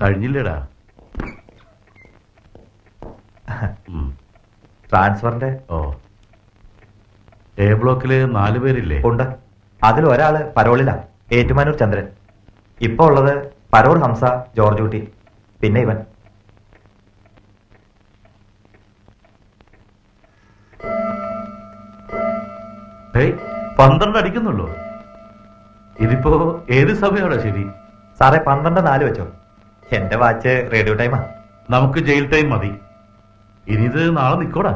കഴിഞ്ഞില്ലടാ. ട്രാൻസ്ഫറിന്റെ A ബ്ലോക്കില് 4 പേരില്ലേ? ഉണ്ട്. അതിൽ ഒരാള് പരോളിലാ, ഏറ്റുമാനൂർ ചന്ദ്രൻ. ഇപ്പൊ ഉള്ളത് പരോൾ ഹംസ, ജോർജ് കുട്ടി, പിന്നെ ഇവൻ. ഏയ് 12 അടിക്കുന്നുള്ളൂ. ഇതിപ്പോ ഏത് സമയമാണോ ശരി? സാറേ 12:04 വെച്ചോ. എന്റെ വാച്ച് റേഡിയോ ടൈമാ. നമുക്ക് ജയിൽ ടൈം മതി. ഇനി ഇത് നാളെ നിക്കോടാ.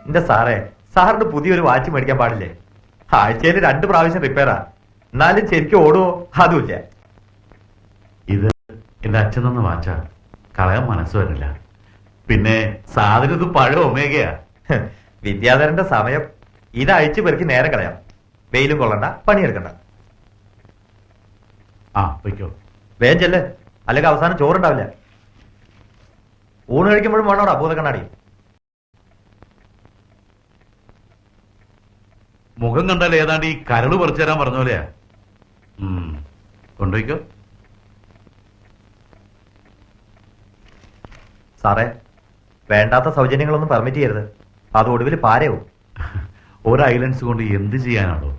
എന്റെ സാറേ, സാറിന് പുതിയൊരു വാച്ച് മേടിക്കാൻ പാടില്ലേ? ആഴ്ചയിൽ 2 പ്രാവശ്യം റിപ്പയറാ. എന്നാലും ശരിക്കും ഓടുവോ? അതുമില്ല. ഇത് എന്റെ അച്ഛൻ തന്ന വാച്ചാ, കളയാൻ മനസ്സ് വരില്ല. പിന്നെ സാധനം ഇത് പഴയ ഒമേഗയാ. വിദ്യാധരന്റെ സമയം. ഇത് അഴിച്ചു പെറുക്കി നേരം കളയാം. വെയിലും കൊള്ളണ്ട, പണിയെടുക്കണ്ട. പൊയ്ക്കോ. വേഗം ചെല്ല്, അല്ലെങ്കിൽ അവസാനം ചോറുണ്ടാവില്ല. ഊണ് കഴിക്കുമ്പോഴും വേണോടാ ഭൂതക്കണ്ണാടി. മുഖം കണ്ടാൽ ഏതാണ്ട് ഈ കരള് പറിച്ചു തരാൻ പറഞ്ഞ പോലെയാ. കൊണ്ടുപോയിക്കോ. സാറേ, വേണ്ടാത്ത സൗജന്യങ്ങളൊന്നും പെർമിറ്റ് ചെയ്യരുത്. അത് ഒടുവിൽ പാരയാവും. ഒരു ഐലൻഡ്സ് കൊണ്ട് എന്ത് ചെയ്യാനാണോ?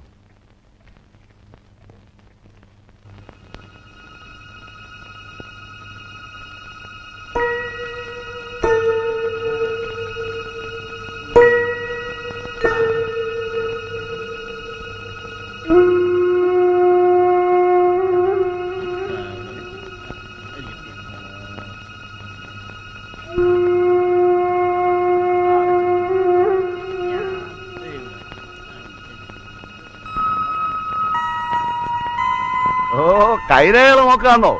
കൈരേഖകൾ നോക്കുകയാണോ?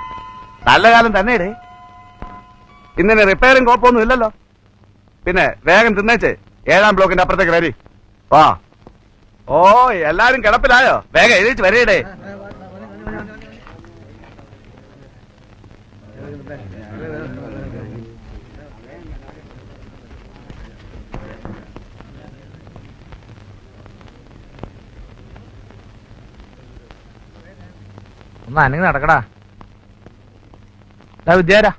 നല്ല കാലം തന്നെയേ. ഇന്നിന് റിപ്പയറും കുഴപ്പമൊന്നും ഇല്ലല്ലോ. പിന്നെ വേഗം തിന്നേച്ചേ 7-ാം ബ്ലോക്കിന്റെ അപ്പുറത്തേക്ക് വരി. എല്ലാരും കിടപ്പിലായോ? വേഗം എഴുതിച്ച് വരയിടേ. ഒന്ന് അനങ്ങി നടക്കടാ. വിദ്യാരാ,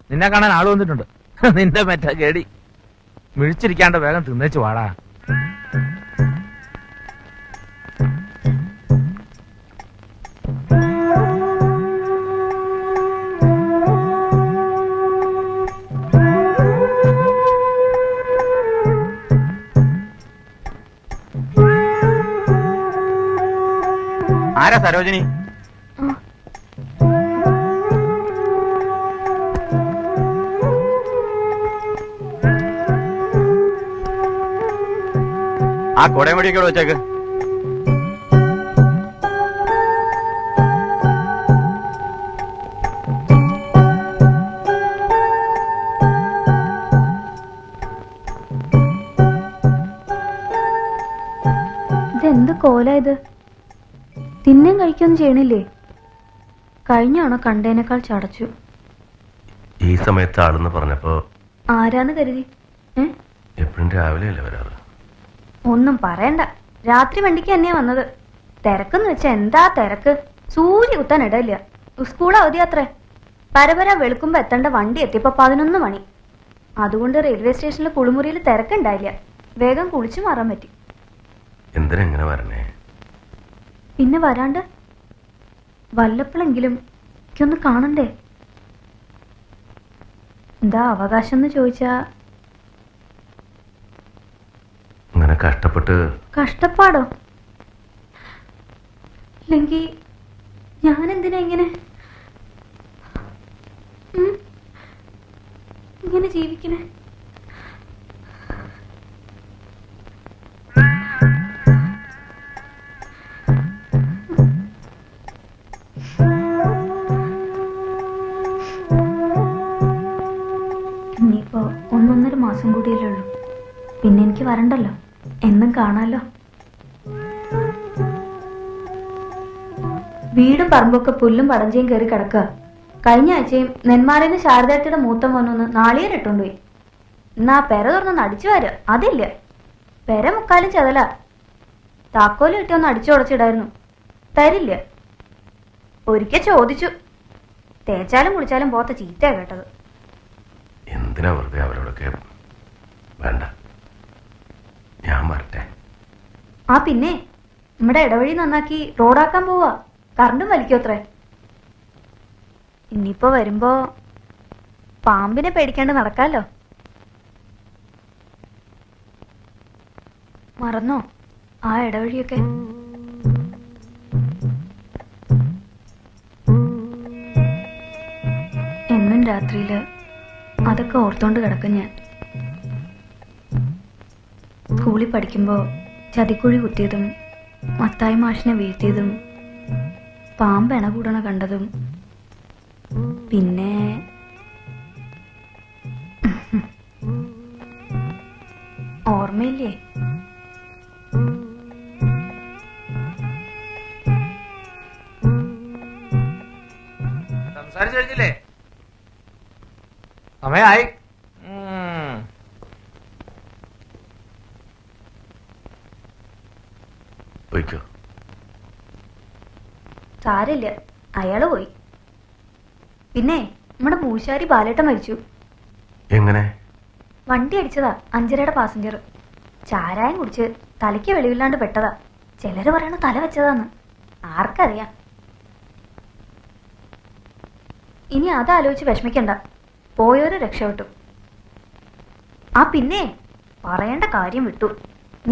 നിന്നെ കാണാൻ ആള് വന്നിട്ടുണ്ട്. നിന്റെ മറ്റേ കേടി മിഴിച്ചിരിക്കാണ്ട് വേഗം തിന്നേച്ചു വാടാ. ആരാ സരോജിനി? ആ കൊടയമുടിയൊക്കെ വെച്ചേക്ക്. ഇതെന്ത് കോലായത്? തിന്നും കഴിക്കൊന്നും ചെയ്യണില്ലേ? കഴിഞ്ഞാണോ കണ്ടേനേക്കാൾ ചടച്ചു. ഈ സമയത്ത് ആളെന്ന് പറഞ്ഞപ്പോ ആരാന്ന് കരുതി? എപ്പോഴും രാവിലെയല്ലേ വരാറ്? ഒന്നും പറയണ്ട. രാത്രി വണ്ടിക്ക് തന്നെയാ വന്നത്. തിരക്കെന്ന് വെച്ചാ എന്താ തിരക്ക്! സൂര്യ കുത്താൻ ഇടയില്ല. സ്കൂൾ അവധി അത്രേ. പരപര വെളുക്കുമ്പോ എത്തേണ്ട വണ്ടി എത്തിയപ്പോ 11 മണി. അതുകൊണ്ട് റെയിൽവേ സ്റ്റേഷനിലെ കുളിമുറിയിൽ തിരക്കുണ്ടായില്ല. വേഗം കുളിച്ചു മാറാൻ പറ്റി. എന്തിനെങ്ങനെ വരണേ? പിന്നെ വരാണ്ട് വല്ലപ്പോഴെങ്കിലും എനിക്കൊന്ന് കാണണ്ടേ? എന്താ അവകാശം എന്ന് ചോദിച്ചാ അങ്ങനെ കഷ്ടപ്പെട്ട് കഷ്ടപ്പാടോ? അല്ലെങ്കിൽ ഞാനെന്തിനാ ഇങ്ങനെ ഇങ്ങനെ ജീവിക്കണേ? ഇനിയിപ്പോ 1.5 മാസം കൂടിയല്ലേ ഉള്ളൂ. പിന്നെ എനിക്ക് വരണ്ടല്ലോ, എന്നും കാണാലോ. വീടും പറമ്പൊക്കെ പുല്ലും പടഞ്ചയും കയറി കിടക്കുക. കഴിഞ്ഞ ആഴ്ചയും നെന്മാറേന്ന് ശാരദാട്ടിയുടെ മൂത്ത മോനൊന്ന് നാളികേരിട്ടുകൊണ്ടുപോയി. എന്നാ പെര തുറന്നൊന്ന് അടിച്ചു വാരുക, അതില്ല. പെര മുക്കാലും ചെതല. താക്കോല് കിട്ടി ഒന്ന് അടിച്ചു ഉടച്ചിടായിരുന്നു, തരില്ല. ഒരിക്കൽ ചോദിച്ചു, തേച്ചാലും കുളിച്ചാലും പോത്ത ചീത്തയാ കേട്ടത്. എന്തിനാ വെറുതെ അവരോടൊക്കെ? വേണ്ട, ഞാൻ വരട്ടെ. ആ പിന്നെ നമ്മുടെ ഇടവഴി നന്നാക്കി റോഡാക്കാൻ പോവാ. കറണ്ടും വലിക്കോ അത്രേ. ഇനിയിപ്പോ വരുമ്പോ പാമ്പിനെ പേടിക്കാണ്ട് നടക്കാലോ. മറന്നോ ആ ഇടവഴിയൊക്കെ? എന്നും രാത്രിയില് അതൊക്കെ ഓർത്തോണ്ട് കിടക്കും ഞാൻ. സ്കൂളിൽ പഠിക്കുമ്പോ ചതിക്കുഴി കുത്തിയതും മത്തായി മാഷിനെ വീഴ്ത്തിയതും പാമ്പ് എണ കൂടണ കണ്ടതും പിന്നെ ഓർമ്മയില്ലേ? സംസാരിച്ചു കഴിഞ്ഞില്ലേ? സമയായി. പോയിക്കോ. സാരില്ല, അയാള് പോയി. പിന്നെ നമ്മുടെ പൂശാരി ബാലേട്ടൻ മരിച്ചു. എങ്ങനെ? വണ്ടി അടിച്ചതാ 5:30 പാസഞ്ചർ. ചാരായം കുടിച്ച് തലയ്ക്ക് വെളിവില്ലാണ്ട് പെട്ടതാ. ചിലര് പറയണ തല വെച്ചതാന്ന്. ആർക്കറിയാം. ഇനി അതാലോചിച്ച് വിഷമിക്കണ്ട, പോയോര് രക്ഷപ്പെട്ടു. ആ പിന്നെ പറയേണ്ട കാര്യം വിട്ടു.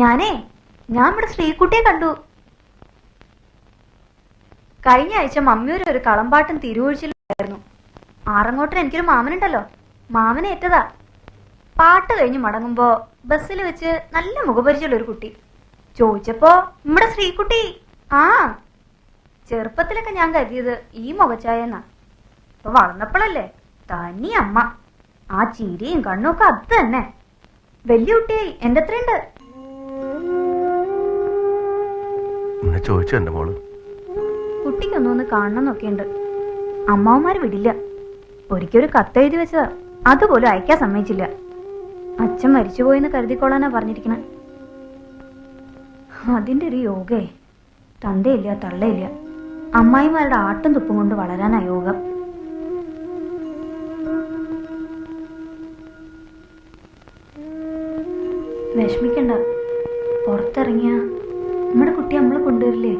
ഞാൻ ഇവിടെ ശ്രീകുട്ടിയെ കണ്ടു. കഴിഞ്ഞ ആഴ്ച മമ്മിയൂര് ഒരു കളമ്പാട്ടും തിരുവൊഴിച്ചിലായിരുന്നു. ആറങ്ങോട്ടിന് എനിക്കൊരു മാമനുണ്ടല്ലോ, മാമനെ ഏറ്റതാ. പാട്ട് കഴിഞ്ഞ് മടങ്ങുമ്പോ ബസ്സിൽ വെച്ച് നല്ല മുഖപരിചയമുള്ള ഒരു കുട്ടി. ചോദിച്ചപ്പോ നമ്മുടെ ശ്രീകുട്ടി. ആ ചെറുപ്പത്തിലൊക്കെ ഞാൻ കരുതിയത് ഈ മുഖച്ചായെന്നാ. ഇപ്പൊ വളർന്നപ്പോഴല്ലേ തനി അമ്മ. ആ ചിരിയും കണ്ണും ഒക്കെ അത് തന്നെ. വലിയ കുട്ടിയായി. എന്റെ അത്രയുണ്ട്. ചോദിച്ചു എന്റെ മോള്. കുട്ടിക്കൊന്നൊന്ന് കാണണമെന്നൊക്കെ ഉണ്ട്. അമ്മാവന്മാര് വിടില്ല. ഒരിക്കലൊരു കത്തെഴുതി വെച്ചതാ, അതുപോലും അയക്കാൻ സമ്മതിച്ചില്ല. അച്ഛൻ മരിച്ചുപോയെന്ന് കരുതിക്കൊള്ളാനാ പറഞ്ഞിരിക്കണ. അതിന്റെ ഒരു യോഗേ. തന്തയില്ല തള്ളയില്ല. അമ്മായിമാരുടെ ആട്ടും തുപ്പും കൊണ്ട് വളരാനാ യോഗം. വിഷമിക്കണ്ട, പുറത്തിറങ്ങിയ നമ്മുടെ കുട്ടി നമ്മളെ കൊണ്ടുവരില്ലേ?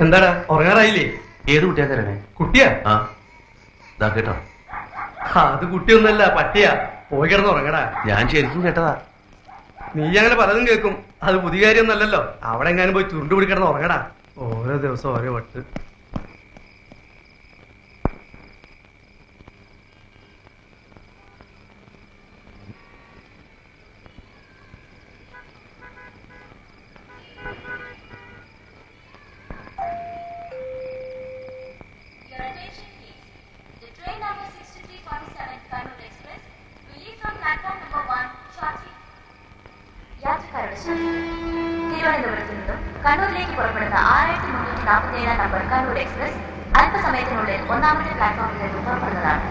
എന്താടാ ഉറങ്ങാറായില്ലേ? ഏത് കുട്ടിയാ തരണേ? കുട്ടിയാ? ആ ഇതാ കേട്ടോ. അത് കുട്ടിയൊന്നല്ല, പട്ടിയാ. പോയി കിടന്ന് ഉറങ്ങടാ. ഞാൻ ശരിക്കും കേട്ടതാ. നീ അങ്ങനെ പലതും കേൾക്കും. അത് പുതിയ കാര്യമൊന്നല്ലല്ലോ. അവിടെ എങ്ങാനും പോയി ചുരുണ്ട് പിടി കിടന്ന് ഉറങ്ങടാ. ഓരോ ദിവസം ഓരോ വട്ട്. Your attention please. The train number 6347 Kannur Express will leave from കണ്ണൂരിലേക്ക് പുറപ്പെടുന്ന 6347 നമ്പർ കണ്ണൂർ എക്സ്പ്രസ് അല്പസമയത്തിനുള്ളിൽ ഒന്നാമത്തെ പ്ലാറ്റ്ഫോമിൽ നിന്ന് പുറപ്പെടുന്നതാണ്.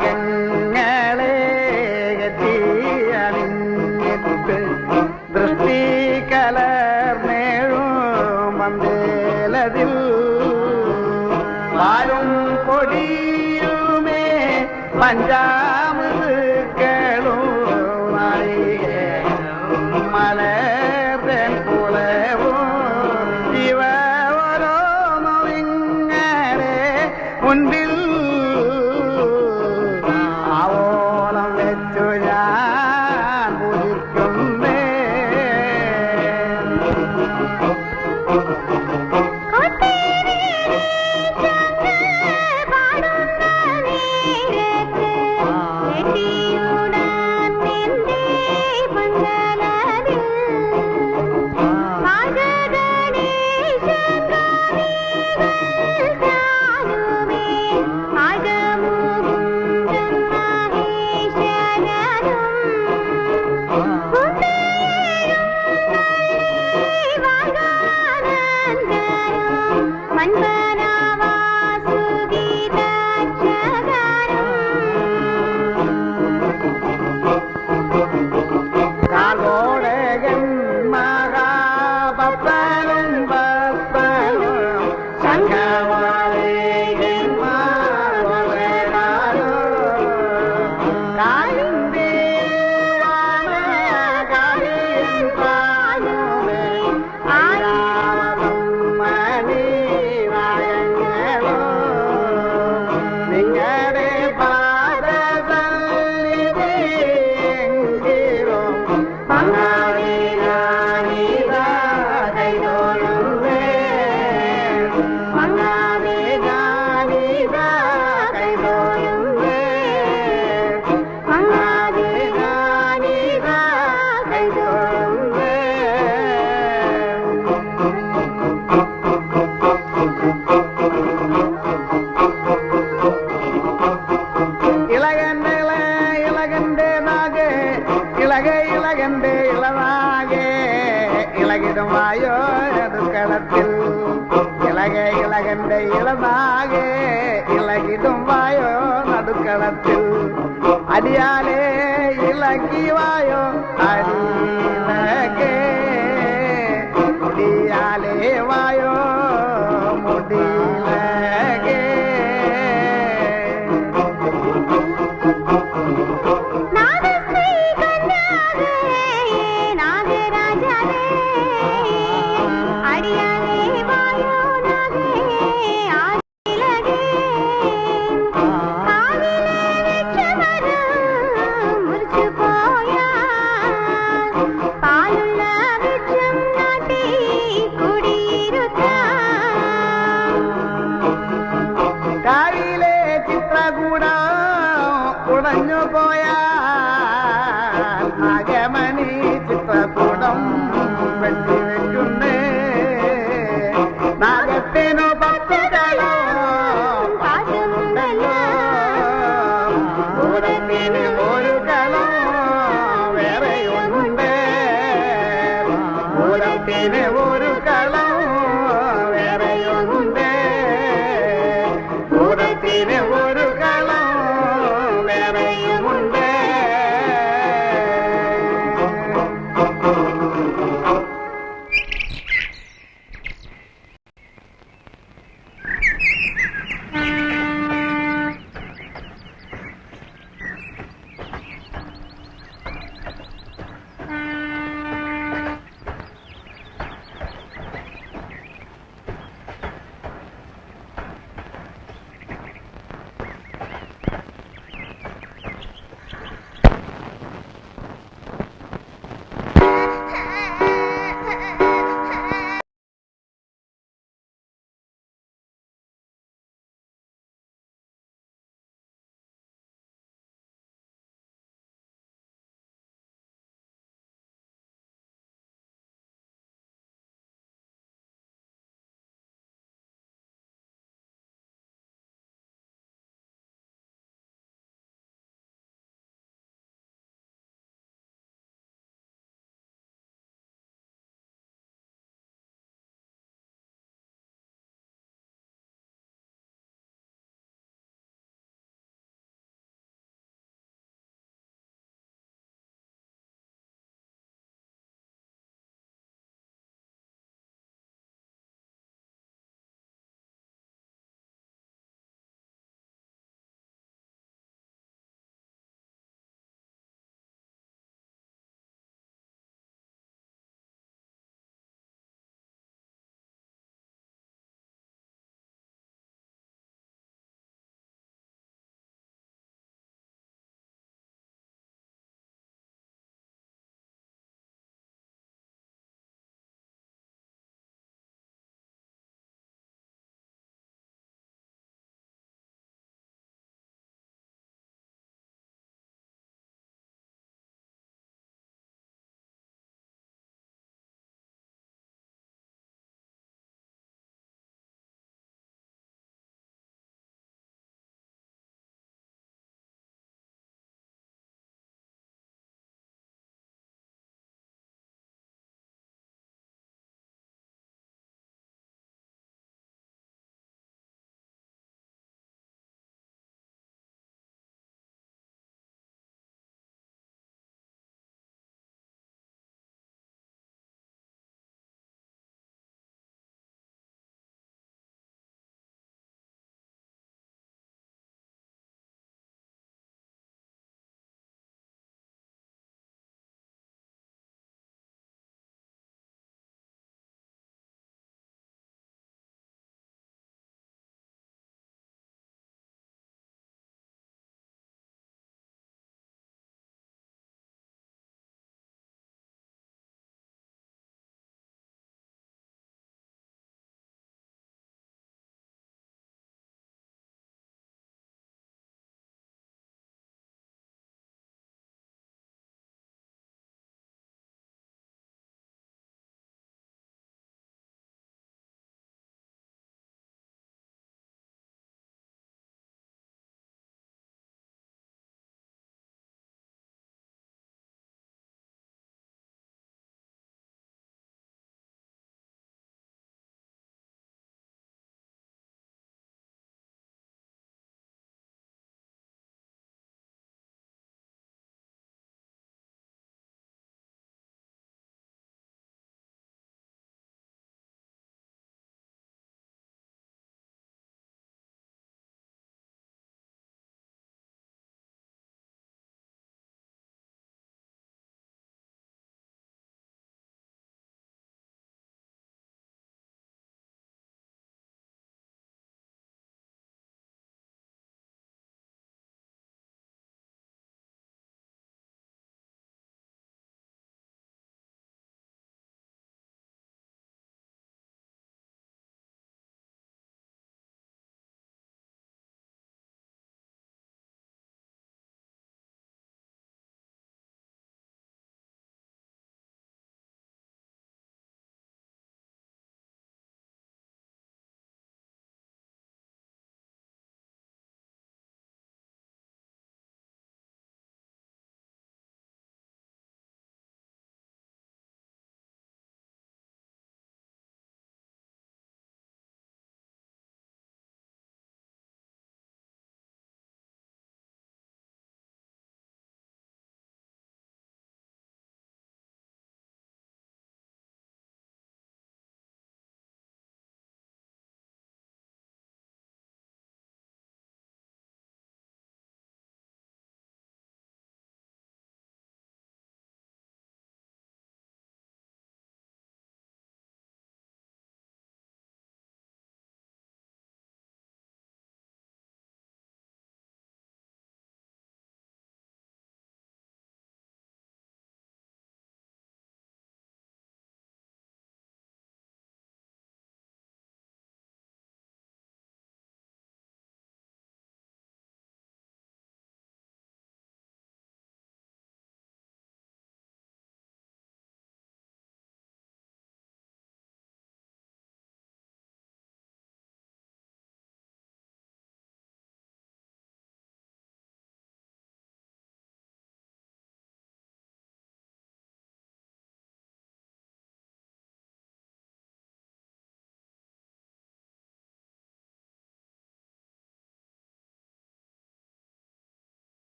അത്തനാഗങ്ങളെ എത്തിയണിഞ്ഞിട്ട് ദൃഷ്ടി കലർന്നേഴും മന്ദേലതിൽ പാലും പൊടിയുമേ പഞ്ചാമൃതുക്കളും മലർത്തൻ കുളവും ഇവ ഓരോന്നും ഇങ്ങനെ മുൻപിൽ ആവോളം വെച്ചു ഞാൻ പൂജിക്കുന്നേ. കാർഗോടകൻ മഹാഭക്തനും ഭക്തനും സംഘമാലേകന്മാരും കാലിന്റെ കാലിയൻ പാലുമേ ആരാവതം മണി നായങ്ങളോ നിങ്ങളുടെ പാദസന്നിധിയെങ്കിലും മങ്ങാവിനാനിതാ കൈതൊഴുവേ മങ്ങാവിനാനിതാ കൈതൊഴുവേ മങ്ങാവിനാനിതാ കൈതൊഴുവേ. ഇളകന്റെ ഇളകന്റെ നാഗേ ഇളകന്റെ ഇളനാകെ ഇളകിടുമായോ അടുക്കളത്തിൽ ഇളകന്റെ ഇളനാകെ ഇളകിടുമായോ നടുക്കളത്തിൽ അടിയാലേ ഇളകിവായോ അടിയിലകെ മുടിയാലേ വായോ മുടിയിലകെ. പാ പൂരത്തിന് ഒരു കളം വേറെയുണ്ട് പൂരത്തിന് ഒരു കളം വേറെയുണ്ട് പൂരത്തിന് ഒരു കളം വേറെയുമുണ്ട്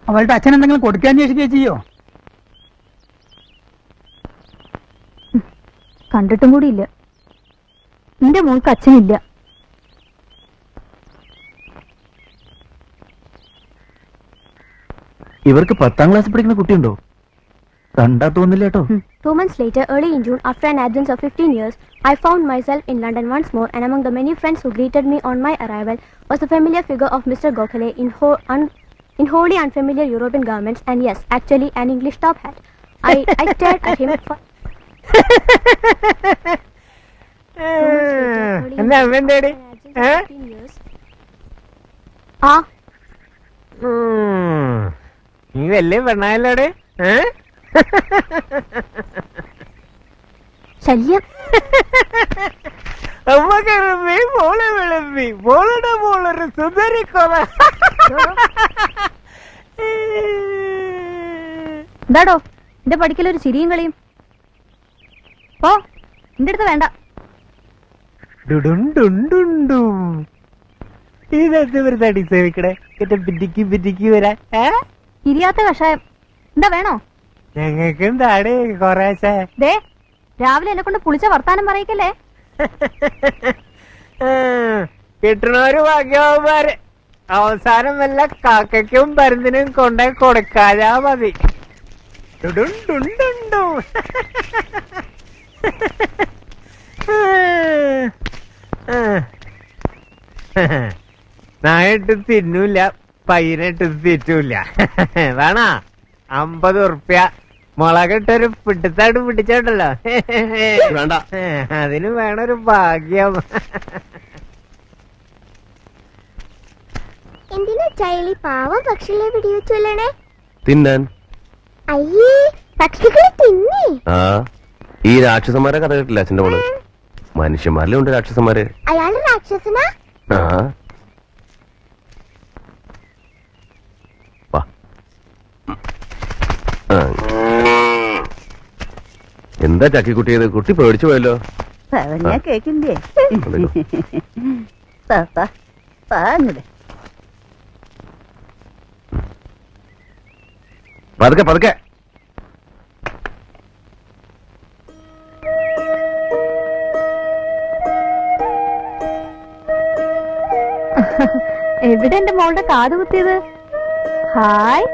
അവളുടെ അച്ഛൻ എന്തെങ്കിലും കൊടുക്കാൻ അന്വേഷിക്കുകയോ ചെയ്യോ? കണ്ടിട്ടും കൂടി ഇല്ല. നിന്റെ മോൾക്ക് അച്ഛനില്ല. ഇവർക്ക് 10ാം ക്ലാസ് പഠിക്കുന്ന കുട്ടിയുണ്ടോ? കണ്ടാ തോന്നില്ല കേട്ടോ. 2 months later, early in June, after an absence of 15 years, I found myself in London once more, and among the many friends who greeted me on my arrival was the familiar figure of Mr. Gokhale in wholly unfamiliar European garments, and yes, actually an English top hat. I stared at him for... എന്താ അവന്റേടി? ആ നീ വലിയ പെണ്ണായല്ലോടെ. ശല്യം. അമ്മ കിളമ്പി മോളെ വിളമ്പി മോളുടെ മോളൊരു സുന്ദരിക്കൊല. എന്താടോ എന്റെ പഠിക്കലൊരു ചിരിയും കളിയും? ഓ എന്റെ അടുത്ത് വേണ്ട. ഇതെന്ത് വെറുതെ സേവിക്കണേ എന്റെ പിറ്റിക്ക് പിറ്റിക്ക് വരാൻ. ഇരിയാത്ത കഷായം എന്താ വേണോ? ഞങ്ങൾക്ക് എന്താണ് കൊറേശ്ശെ. ദേ രാവിലെ എന്നെ കൊണ്ട് പുളിച്ച വർത്താനം പറയിക്കല്ലേ. കിട്ടണൊരു ഭാഗ്യവന്മാര് അവസാനം വല്ല കാക്കയ്ക്കും പരുന്തിനും കൊണ്ടേ കൊടുക്കാനാ മതി. നായിട്ട് തിന്നൂല, പയ്യനിട്ട് തീറ്റൂല. വേണ 50 ഉറുപ്യ മുളകിട്ടൊരു പിടുത്തായിട്ട് പിടിച്ചോണ്ടല്ലോ. വേണ്ട. അതിന് വേണൊരു ഭാഗ്യം. എന്തിനാ ചൈലി പാവം പക്ഷികളെ വെടിവെച്ചല്ലേ? തിന്നാൻ. അയ്യേ, പക്ഷികളെ തിന്നേ? ആ, ഈ രാക്ഷസന്മാരെ കഥ കേട്ടില്ല അച്ഛന്റെ മോള്? മനുഷ്യന്മാരിലും ഉണ്ട് രാക്ഷസന്മാര്. അയാള് രാക്ഷസനാ? ആ, വാ. ആ. എന്താ ചക്കിക്കുട്ടിയത്? കുട്ടി പേടിച്ചു പോയല്ലോ. കേക്കില്ലേ? പതുക്കെ പതുക്കെ. എവിടെ എന്റെ മോളുടെ കാത് കുത്തിയത്? ഹായ്.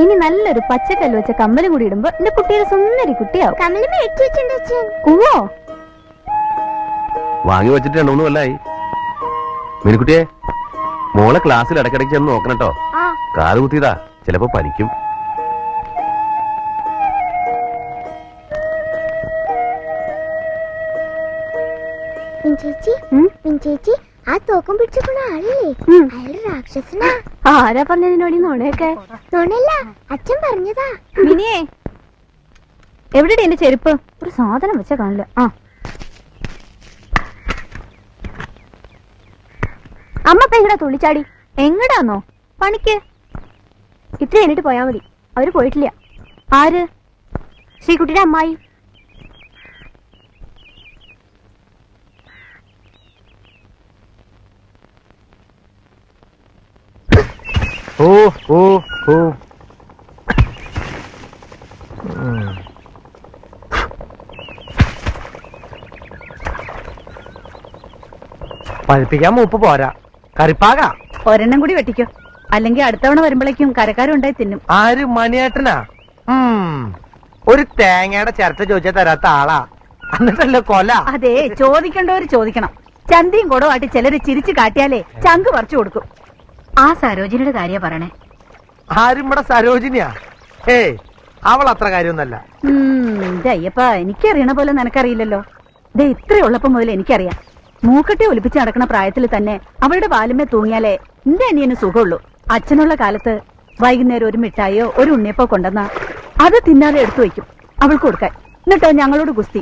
ഇനി നല്ലൊരു പച്ചക്കല്ല് വെച്ച കമ്മലും കൂടി ഇടുമ്പോ എന്റെ കുട്ടിയുടെ സുന്ദരി കുട്ടിയാവും. കമല് മേടിച്ചു വെച്ചിട്ടുണ്ടോ? ഉവ്വോ. വാങ്ങി വെച്ചിട്ട് 2-3 കൊല്ലായി. മീനുക്കുട്ടിയെ, മോളെ ക്ലാസ്സിൽ ഇടയ്ക്കിടയ്ക്ക് ചെന്ന് നോക്കണം കേട്ടോ. കാത് കുത്തിയതാ, ചിലപ്പോ പനിക്കും. ചേച്ചി, ആ തോക്കം പിടിച്ചപ്പോണ ആളില്ലേ, അയാള് രാക്ഷസനാ. ആരാ പറഞ്ഞതിനോടി നോണയൊക്കെ? നോണല്ല, അച്ഛൻ പറഞ്ഞതാ. മിനിയേ, എവിടെ എന്റെ ചെരുപ്പ്? ഒരു സാധനം വെച്ച കാണില്ല. ആ അമ്മ ഇപ്പൊ എങ്ങടാ തുള്ളിച്ചാടി? എങ്ങടാന്നോ? പണിക്ക്. ഇത്ര കഴിഞ്ഞിട്ട് പോയാ മതി. അവര് പോയിട്ടില്ല. ആര്? ശ്രീകുട്ടിയുടെ അമ്മായി. ഓ ഓ ഓ പഴുപ്പിക്കാൻ മൂപ്പ് പോരാ, കറിപ്പാക. ഒരെണ്ണം കൂടി വെട്ടിക്കോ, അല്ലെങ്കിൽ അടുത്തവണ വരുമ്പോഴേക്കും കരക്കാരും ഉണ്ടായി തിന്നും. ആര്? മണിയേട്ടനാ? ഒരു തേങ്ങയുടെ ചിരട്ട ചോദിച്ചാൽ തരാത്ത ആളാ, എന്നിട്ടല്ലേ കൊല. അതെ, ചോദിക്കേണ്ടവര് ചോദിക്കണം. ചന്തിയും കുടവാട്ടി ചിലര് ചിരിച്ചു കാട്ടിയാലേ ചങ്ക് പറിച്ചു കൊടുക്കും. ആ സരോജിനിയുടെ കാര്യ പറയണേ. ആരും ഇവിടെ സരോജിനിയാ? ഏയ്, അവൾ അത്ര കാര്യമൊന്നല്ല. അയ്യപ്പ, എനിക്കറിയണ പോലെ നിനക്കറിയില്ലല്ലോ. ദേ ഇത്രയുള്ളപ്പോ മുതൽ എനിക്കറിയാം. മൂക്കട്ടി ഒലിപ്പിച്ച് നടക്കുന്ന പ്രായത്തിൽ തന്നെ അവളുടെ പാലുമേ തൂങ്ങിയാലേ എന്റെ അനിയന് സുഖമുള്ളൂ. അച്ഛനുള്ള കാലത്ത് വൈകുന്നേരം ഒരു മിഠായിയോ ഒരു ഉണ്ണിയപ്പോ കൊണ്ടുവന്നാ അത് തിന്നാതെ എടുത്തു വയ്ക്കും അവൾക്ക് കൊടുക്കാൻ. എന്നിട്ടോ ഞങ്ങളോട് ഗുസ്തി.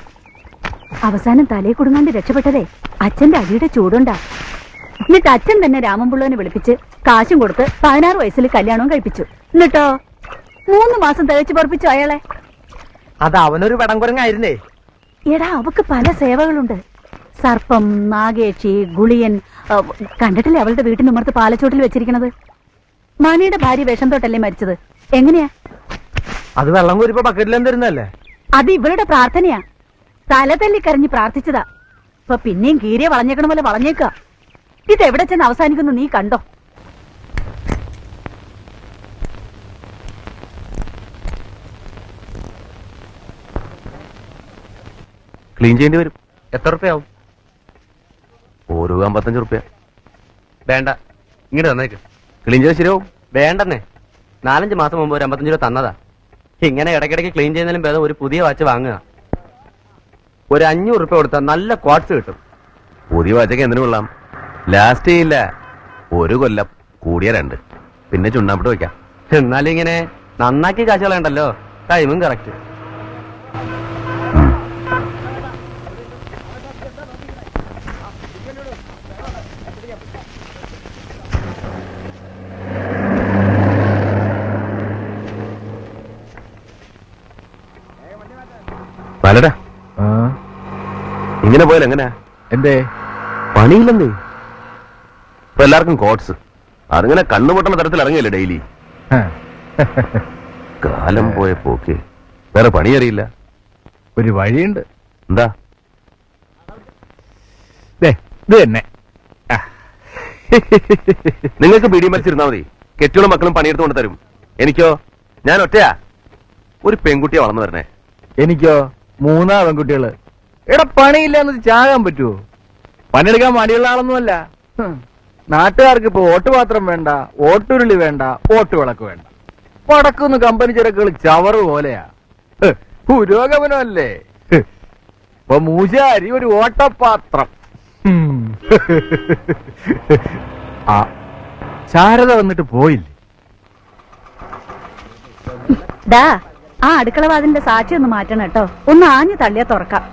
അവസാനം തലയെ കുടുങ്ങാണ്ട് രക്ഷപ്പെട്ടതേ അച്ഛന്റെ അടിയുടെ ചൂടുണ്ടാ. എന്നിട്ട് അച്ഛൻ തന്നെ രാമൻപിള്ളനെ വിളിപ്പിച്ച് കാശും കൊടുത്ത് 16 വയസ്സിൽ കല്യാണവും കഴിപ്പിച്ചു. എന്നിട്ടോ 3 മാസം തികച്ചു പറപ്പിച്ചു അയാളെ. അത് അവനൊരു വെടംകുരങ്ങായിരുന്നേ. എടാ, അവക്ക് പല സേവകളുണ്ട്. സർപ്പം, നാഗേക്ഷി, ഗുളിയൻ. കണ്ടിട്ടില്ലേ അവളുടെ വീട്ടിനുമർത്ത് പാലച്ചോട്ടിൽ വെച്ചിരിക്കണത്? മാണിയുടെ ഭാര്യ വിഷം തൊട്ടല്ലേ മരിച്ചത്? എങ്ങനെയാ? അത് വെള്ളം കോരിപ്പോ ബക്കറ്റിലും തരുന്നല്ലേ? അത് ഇവളുടെ പ്രാർത്ഥനയാ. തല തല്ലി കരഞ്ഞ് പ്രാർത്ഥിച്ചതാ. ഇപ്പൊ പിന്നെയും കീരിയെ വളഞ്ഞേക്കണ പോലെ വളഞ്ഞേക്ക. ഇതെവിടെ ചെന്ന് അവസാനിക്കുന്നു നീ കണ്ടോ? ക്ലീൻ ചെയ്യേണ്ടി വരും. എത്ര റുപ്യാവും? ഓരോ 55 റുപ്യ. വേണ്ട, ഇങ്ങോട്ട് തന്നേക്ക്. ക്ലീൻ ചെയ്താൽ ശരിയാവും. വേണ്ടെന്നേ, 4-5 മാസം മുമ്പ് ഒരു 55 രൂപ തന്നതാ. ഇങ്ങനെ ഇടയ്ക്കിടയ്ക്ക് ക്ലീൻ ചെയ്യുന്നതിലും ഭേദം ഒരു പുതിയ വാച്ച് വാങ്ങുക. ഒരു 500 റുപ്യ കൊടുത്താൽ നല്ല ക്വാർട്സ് കിട്ടും. പുതിയ വാച്ചൊക്കെ എന്തിനു കൊള്ളാം? ലാസ്റ്റ് ചെയ്യില്ല. 1 കൊല്ലം, കൂടിയ 2, പിന്നെ ചുണ്ണാമ്പിട്ട് വെക്കാം. എന്നാലും ഇങ്ങനെ നന്നാക്കി കാശ് കളയണ്ടല്ലോ. ടൈമും കറക്റ്റ്. നല്ലടാ, ഇങ്ങനെ പോയാൽ എങ്ങനെയാ? എന്തേ? പണിയില്ലെന്നേ. ഇപ്പൊ എല്ലാവർക്കും കോട്സ്. അതിങ്ങനെ കണ്ണുമുട്ടുന്ന തരത്തിൽ ഇറങ്ങിയല്ലേ ഡെയിലി. കാലം പോയ പോക്ക്. വേറെ പണി അറിയില്ല. ഒരു വഴിയുണ്ട്. എന്താ? ഇത് തന്നെ. നിങ്ങൾക്ക് പിടി മരിച്ചിരുന്നാ മതി. കെട്ടികളും മക്കളും പണിയെടുത്ത് കൊണ്ട് തരും. എനിക്കോ? ഞാൻ ഒറ്റയാ. ഒരു പെൺകുട്ടിയെ വളർന്നു വരണേ. എനിക്കോ 3 പെൺകുട്ടികള്. എടാ, പണിയില്ല എന്ന് ചാകാൻ പറ്റുമോ? പണിയെടുക്കാൻ മടിയുള്ള ആളൊന്നുമല്ല. നാട്ടുകാർക്ക് ഇപ്പൊ ഓട്ടുപാത്രം വേണ്ട, ഓട്ടുരുളി വേണ്ട, ഓട്ടുവിളക്ക് വേണ്ട. പടക്കുന്ന കമ്പനി ചരക്കുകൾ ചവറ് പോലെയാ. പുരോഗമനമല്ലേ? ഇപ്പൊ മൂശാരി ഒരു ഓട്ടപാത്രം. ആ ശാരദ വന്നിട്ട് പോയില്ലേ? ഡാ, ആ അടുക്കള വാതിന്റെ സാക്ഷി ഒന്ന് മാറ്റണം കേട്ടോ. ഒന്ന് ആഞ്ഞു തള്ളിയാ തുറക്കാം.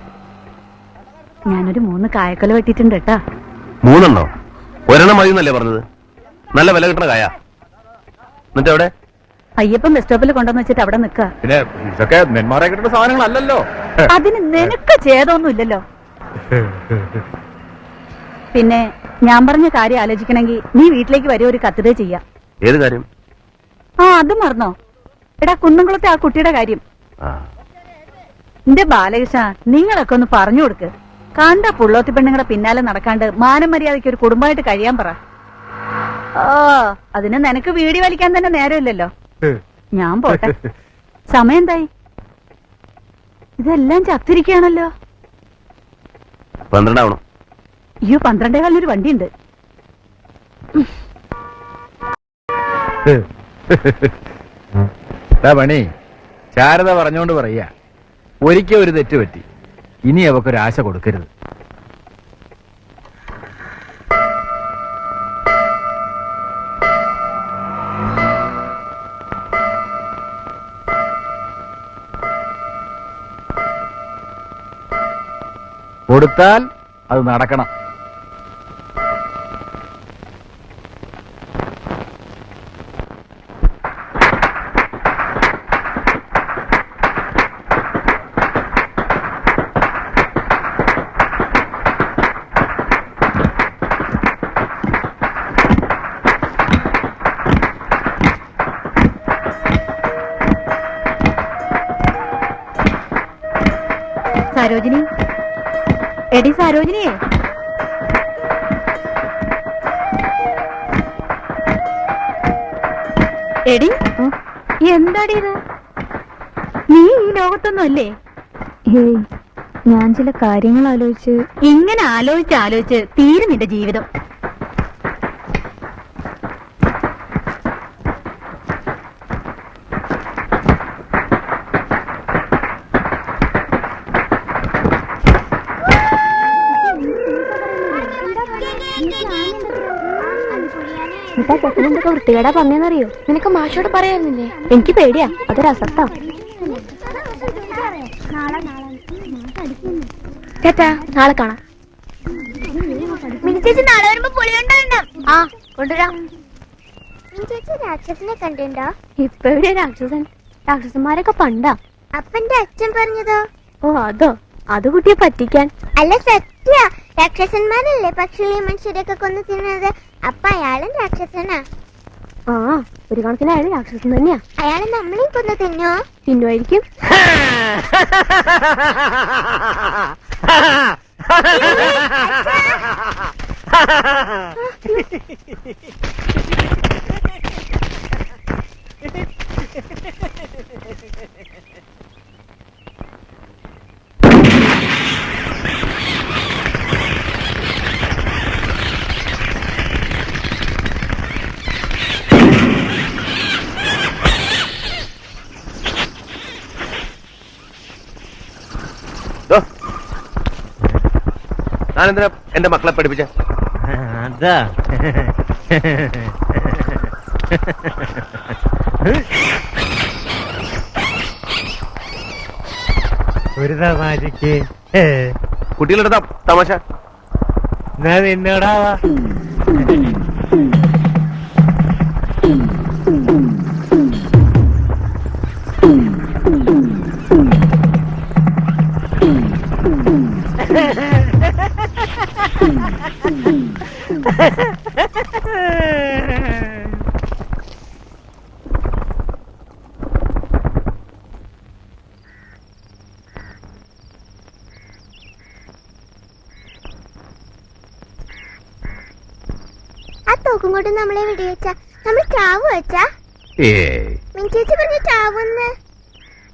ഞാനൊരു 3 കായക്കൊല വെട്ടിട്ടുണ്ട് കേട്ടാ. 3 ഒരെണ്ണം മതി എന്നല്ലേ പറഞ്ഞത്? നല്ല വില കിട്ടണ കായ. എന്നിട്ട് എവിടെ? അയ്യപ്പൻ ബസ് സ്റ്റോപ്പിൽ കൊണ്ടുവന്ന് വെച്ചിട്ട് അവിടെ നിക്ക. പിന്നെ ഇതൊക്കെ നെന്മാറെ കിട്ടുന്ന സാധനങ്ങളല്ലല്ലോ. അതിന് നിനക്ക് ഛേദമൊന്നും ഇല്ലല്ലോ. പിന്നെ ഞാൻ പറഞ്ഞ കാര്യം ആലോചിക്കണമെങ്കിൽ നീ വീട്ടിലേക്ക് വരെ ഒരു കത്തിടേ ചെയ്യാം. ഏത് കാര്യം? ആ, അത് മറന്നോ? എടാ, കുന്നംകുളത്തെ ആ കുട്ടിയുടെ കാര്യം. ആ, എന്റെ ബാലകൃഷ്ണ, നിങ്ങളൊക്കെ ഒന്ന് പറഞ്ഞു കൊടുക്ക്. കണ്ട പുള്ളോത്തി പെണ്ണുങ്ങളുടെ പിന്നാലെ നടക്കാണ്ട് മാനം മര്യാദയ്ക്ക് ഒരു കുടുംബമായിട്ട് കഴിയാൻ പറ. ഓ, അതിന് നിനക്ക് വീടി വലിക്കാൻ തന്നെ നേരമില്ലല്ലോ. ഞാൻ പോട്ടെ. സമയം എന്തായി? ഇതെല്ലാം ചത്തിരിക്കുകയാണല്ലോ. 12 ആവണം. അയ്യോ, 12:15 വണ്ടിയുണ്ട്. പണി ശാരദ പറഞ്ഞോണ്ട് പറയാ, ഒരിക്കൽ ഒരു തെറ്റ് പറ്റി. ഇനി അവക്കൊരാശ കൊടുക്കരുത്. കൊടുത്താൽ അത് നടക്കണം. സരോജിനി, എടി സരോജിനിയെ, എടി എന്താടി ഇത്? നീ ഈ ലോകത്തൊന്നും അല്ലേ? ഞാൻ ചില കാര്യങ്ങൾ ആലോചിച്ച്. ഇങ്ങനെ ആലോചിച്ച് തീരും നിന്റെ ജീവിതം. ചെക്കനെന്തൊക്കെ വൃത്തികേടാ പറഞ്ഞെന്നറിയോ? നിനക്ക് മാഷോട് പറയാനില്ലേ? എനിക്ക് പേടിയാ, അതൊരു അസത്താ. ചേട്ടാ, നാളെ കാണാം. ചേച്ചി നാളെ വരുമ്പോ പുളിയുണ്ടാകണം. ആ, കൊണ്ടുവരാം. ചേച്ചി രാക്ഷസനെ കണ്ടിട്ടുണ്ടോ? ഇപ്പൊ എവിടെയാ രാക്ഷസൻ? രാക്ഷസന്മാരൊക്കെ പണ്ടാ. അപ്പന്റെ അച്ഛൻ പറഞ്ഞതോ? ഓ, അതോ? അത് കുട്ടിയെ പറ്റിക്കാൻ. അല്ല, സത്യ. രാക്ഷസന്മാരല്ലേ പക്ഷികളെയും മനുഷ്യരെയൊക്കെ കൊന്നു തിന്നത്. അപ്പൊ അയാളും രാക്ഷസനാ. ആ, ഒരു കണക്കിന് അയാൾ രാക്ഷസൻ തന്നെയാ. അയാളെ നമ്മളെയും കൊന്നു തിന്നോ? തിന്നുമായിരിക്കും. ഞാനെന്തിനാ എന്റെ മക്കളെ പഠിപ്പിച്ച? അതാ ഒരു തമാശക്ക് കുട്ടികളെടുത്ത തമാശ നിന്നോടാവാ. ആ തോക്കും കൊണ്ട് നമ്മളെ വെടിവെച്ചാ നമ്മൾ ചാവ് വെച്ചാ? മിഞ്ചേച്ചി പറഞ്ഞ ചാവുന്ന്.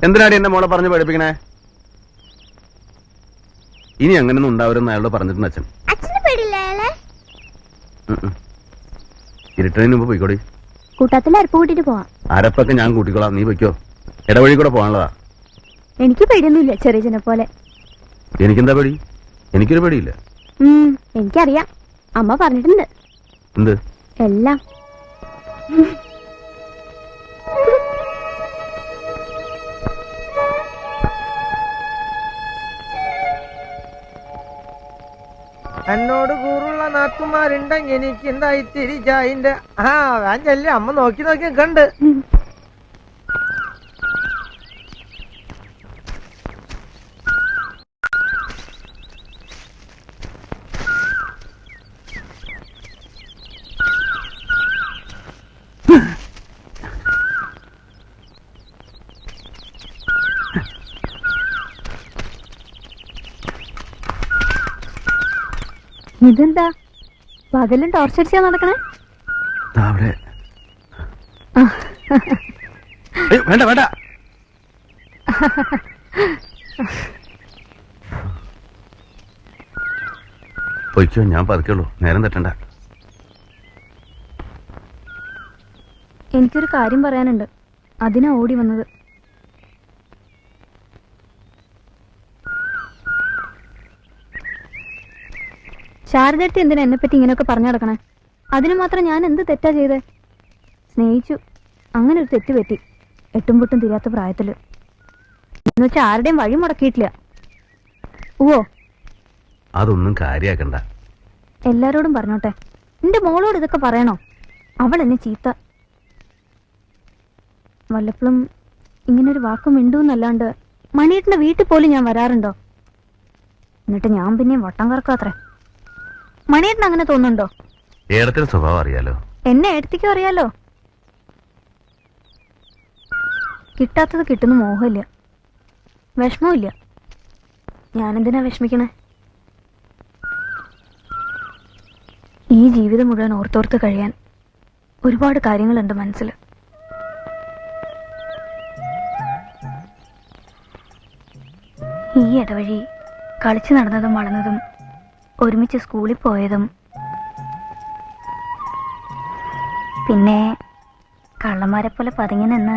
എന്തിനാടി എന്റെ മോളെ പറഞ്ഞ് പഠിപ്പിക്കണേ? ഇനി അങ്ങനെയൊന്നും ഉണ്ടാവരുമെന്ന് അയാളോട് പറഞ്ഞിട്ടുണ്ട് അച്ഛൻ. അച്ഛന് പേടില്ല അയാളെ? ഇരുട്ടതിന് മുമ്പ് പോയിക്കോടി. കൂട്ടത്തിൽ അരപ്പ് കൂട്ടിട്ട് പോവാം. അരപ്പൊക്കെ ഞാൻ കൂട്ടിക്കോളാം, നീ പൊയ്ക്കോ. ഇടവഴി കൂടെ പോകാനുള്ളതാ. എനിക്ക് പേടിയൊന്നുമില്ല, ചെറിയ ജനെ പോലെ. എനിക്കെന്താ പേടി? എനിക്കൊരു പേടിയില്ല. എനിക്കറിയാം, അമ്മ പറഞ്ഞിട്ടുണ്ട്. എന്ത്? എല്ലാം. എന്നോട് കൂറുള്ള നാത്തുമാരുണ്ടെങ്കിൽ എനിക്ക് എന്തായി തിരിച്ചായിന്റെ വാഞ്ചല്ലേ അമ്മ നോക്കി നോക്കി കണ്ട്. ഇതെന്താ പകലും ടോർച്ചടിച്ചാ നടക്കണേ? വേണ്ട വേണ്ട, പൊയ്ക്കോ, ഞാൻ പതുക്കുള്ളൂ, നേരം തെറ്റണ്ട. എനിക്കൊരു കാര്യം പറയാനുണ്ട്, അതിനാ ഓടി വന്നത്. ശാരദടുത്ത് എന്തിനാ എന്നെപ്പറ്റി ഇങ്ങനെയൊക്കെ പറഞ്ഞു നടക്കണേ? അതിന് മാത്രം ഞാൻ എന്ത് തെറ്റാ ചെയ്തേ? സ്നേഹിച്ചു, അങ്ങനെ ഒരു തെറ്റ് പറ്റി, എട്ടും പൊട്ടും തിരിയാത്ത പ്രായത്തില്. എന്നുവെച്ചാൽ ആരുടെയും വഴി മുടക്കിയിട്ടില്ല. ഓ, അതൊന്നും കാര്യാക്കണ്ട. എല്ലാരോടും പറഞ്ഞോട്ടെ, എന്റെ മോളോട് ഇതൊക്കെ പറയണോ? അവൾ എന്നെ ചീത്ത. വല്ലപ്പോഴും ഇങ്ങനൊരു വാക്കും മിണ്ടൂന്നല്ലാണ്ട് മണിയേട്ടന്റെ വീട്ടിൽ പോലും ഞാൻ വരാറുണ്ടോ? എന്നിട്ട് ഞാൻ പിന്നെയും വട്ടം കറക്കാത്രേ. മണിയേട്ടൻ അങ്ങനെ തോന്നുന്നുണ്ടോ? ഏടത്തിന്റെ സ്വഭാവം അറിയാലോ. എന്നെ ഏടത്തിക്കും അറിയാലോ. കിട്ടാത്തത് കിട്ടുന്ന മോഹമില്ല, വിഷമമില്ല. ഞാനെന്തിനാ വിഷമിക്കണേ? ഈ ജീവിതം മുഴുവൻ ഓർത്തോർത്ത് കഴിയാൻ ഒരുപാട് കാര്യങ്ങളുണ്ട് മനസ്സിൽ. ഈ ഇടവഴി കളിച്ചു നടന്നതും വളർന്നതും ഒരുമിച്ച് സ്കൂളിൽ പോയതും പിന്നെ കള്ളന്മാരെ പോലെ പതുങ്ങി നിന്ന്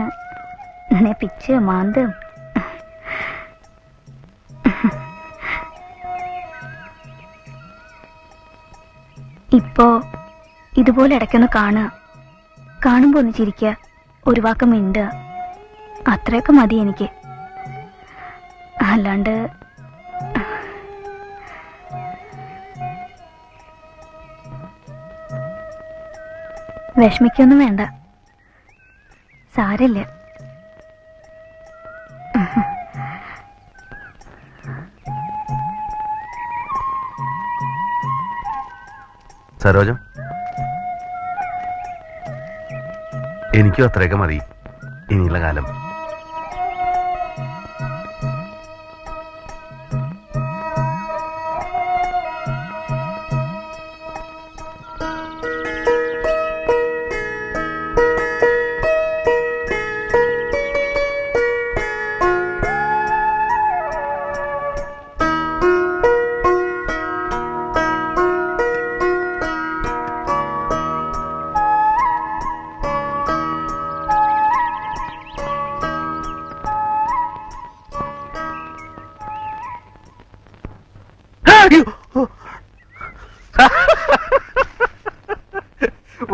എന്നെ പിച്ച് മാന്തും. ഇപ്പോ ഇതുപോലെ ഇടയ്ക്കൊന്ന് കാണുക, കാണുമ്പോ ഒന്ന് ചിരിക്കുക, ഒരു വാക്ക് മിണ്ടുക, അത്രയൊക്കെ മതി എനിക്ക്. അല്ലാണ്ട് വിഷമിക്കൊന്നും വേണ്ട, സാരമില്ല. സരോജം, എനിക്കും അത്രയൊക്കെ മതി ഇനിയുള്ള കാലം.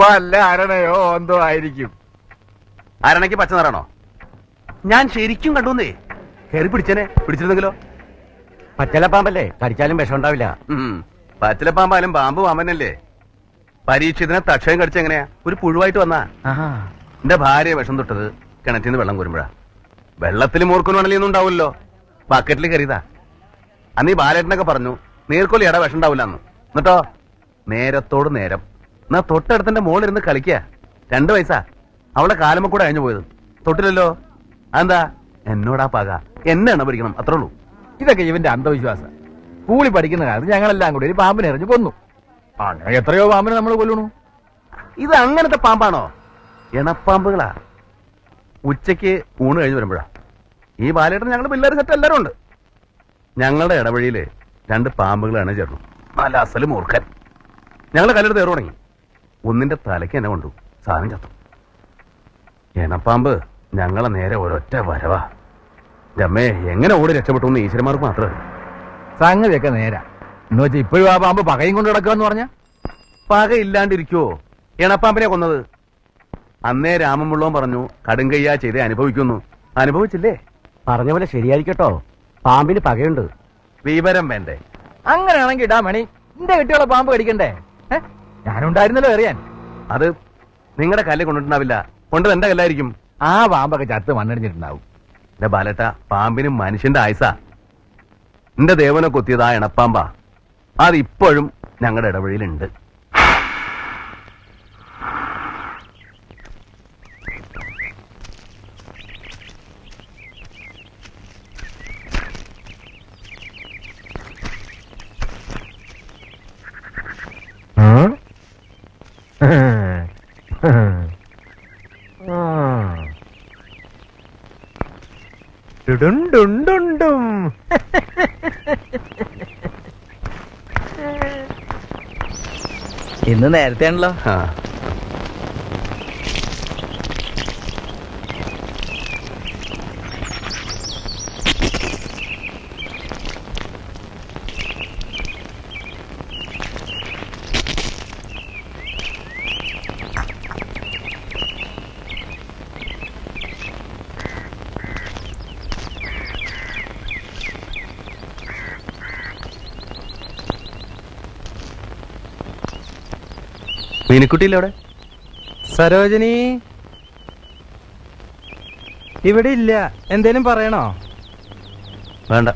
വല്ല അരണയോ എന്തോ ആയിരിക്കും. ആരണയ്ക്ക് പച്ച നിറാണോ? ഞാൻ ശരിക്കും കണ്ടുവന്നേ. കയറി പിടിച്ചിരുന്നെങ്കിലോ? പച്ചലപ്പാമ്പല്ലേ, കടിച്ചാലും വിഷം ഉണ്ടാവില്ല. പച്ചിലപ്പാമ്പായാലും പാമ്പ് പാമ്പനല്ലേ. പരീക്ഷത്തിന് തക്ഷയം കടിച്ച എങ്ങനെയാ? ഒരു പുഴുവായിട്ട് വന്നാ. എന്റെ ഭാര്യ വിഷം തൊട്ടത് കിണറ്റിൽ നിന്ന് വെള്ളം കോരുമ്പോഴാ. വെള്ളത്തിൽ മൂർക്കൊന്നും അണലിയൊന്നും ഉണ്ടാവില്ലോ. ബക്കറ്റിൽ കയറിയതാ. അന്ന് ഈ ബാലേട്ടനൊക്കെ പറഞ്ഞു നീർക്കൊല്ലി ഇട വിഷം ഉണ്ടാവില്ല എന്ന്. എന്നിട്ടോ നേരത്തോട് നേരം എന്നാ തൊട്ടടുത്തിന്റെ മോളിരുന്ന് കളിക്കുക. 2 വയസ്സാ. അവളെ കാലമ്മ കൂടെ അഴിഞ്ഞു പോയത്. തൊട്ടില്ലല്ലോ. അതെന്താ? എന്നോടാ പക. എന്നെ എണ്ണ പിടിക്കണം, അത്രേ ഉള്ളൂ. ഇതൊക്കെ ഇവന്റെ അന്ധവിശ്വാസം. സ്കൂളിൽ പഠിക്കുന്ന കാലത്ത് ഞങ്ങളെല്ലാം കൂടി ഒരു പാമ്പിനെ എറിഞ്ഞു കൊന്നു. അങ്ങനെ എത്രയോ പാമ്പിനെ നമ്മൾ കൊല്ലണു. ഇത് അങ്ങനത്തെ പാമ്പാണോ? എണപ്പാമ്പുകളാ. ഉച്ചയ്ക്ക് ഊണ് കഴിഞ്ഞ് വരുമ്പോഴാ. ഈ ബാലേട്ടൻ ഞങ്ങളുടെ പിള്ളേർ സെറ്റ് എല്ലാരും ഉണ്ട്. ഞങ്ങളുടെ ഇടവഴിയില് 2 പാമ്പുകളാണ് ചേർന്നു. നല്ല അസല് മൂർഖൻ. ഞങ്ങൾ കല്ലെടുത്ത് കയറി തുടങ്ങി. ഒന്നിന്റെ തലയ്ക്ക് എന്നെ കൊണ്ടു. സാധനം ചത്തു. എണപ്പാമ്പ് ഞങ്ങളെ നേരെ ഒരൊറ്റ വരവാ. രമ്മേ എങ്ങനെ ഓടി രക്ഷപ്പെട്ടു എന്ന് ഈശ്വരന്മാർക്ക് മാത്രമേ. സംഗതിയൊക്കെ നേരാ. എന്ന് വെച്ചാൽ ഇപ്പോഴും ആ പാമ്പ് പകയും കൊണ്ട് കിടക്കാന്ന് പറഞ്ഞ പക ഇല്ലാണ്ടിരിക്കുവോ? എണപ്പാമ്പിനെ കൊന്നത്. അന്നേ രാമമുള്ളവൻ പറഞ്ഞു കടുങ്കയ്യാ ചെയ്തേ അനുഭവിക്കുന്നു. അനുഭവിച്ചില്ലേ? പറഞ്ഞ പോലെ ശരിയായിരിക്കട്ടോ, പാമ്പിന് പകയുണ്ട്. വിവരം വേണ്ടേ? അങ്ങനെയാണെങ്കിൽ ഇടാ മണി, എന്റെ കെട്ടിയുള്ള പാമ്പ് കടിക്കണ്ടേ? ഞാനുണ്ടായിരുന്നല്ലോ അറിയാൻ. അത് നിങ്ങളുടെ കല്ല് കൊണ്ടിട്ടുണ്ടാവില്ല. കൊണ്ടത് എന്റെ കല്ലായിരിക്കും. ആ പാമ്പൊക്കെ ചത്ത് മണ്ണടിഞ്ഞിട്ടുണ്ടാവും. എന്റെ ബാലേട്ട, പാമ്പിനും മനുഷ്യന്റെ ആയുസാ. എന്റെ ദേവനെ കൊത്തിയത് ആ എണപ്പാമ്പാ. അതിപ്പോഴും ഞങ്ങളുടെ ഇടവഴിയിലുണ്ട്. ഇന്ന് നേരത്തെ ആണല്ലോ. മീനുക്കുട്ടിയില്ലേ അവിടെ? സരോജിനി ഇവിടെ ഇല്ല. എന്തേലും പറയണോ? വേണ്ട.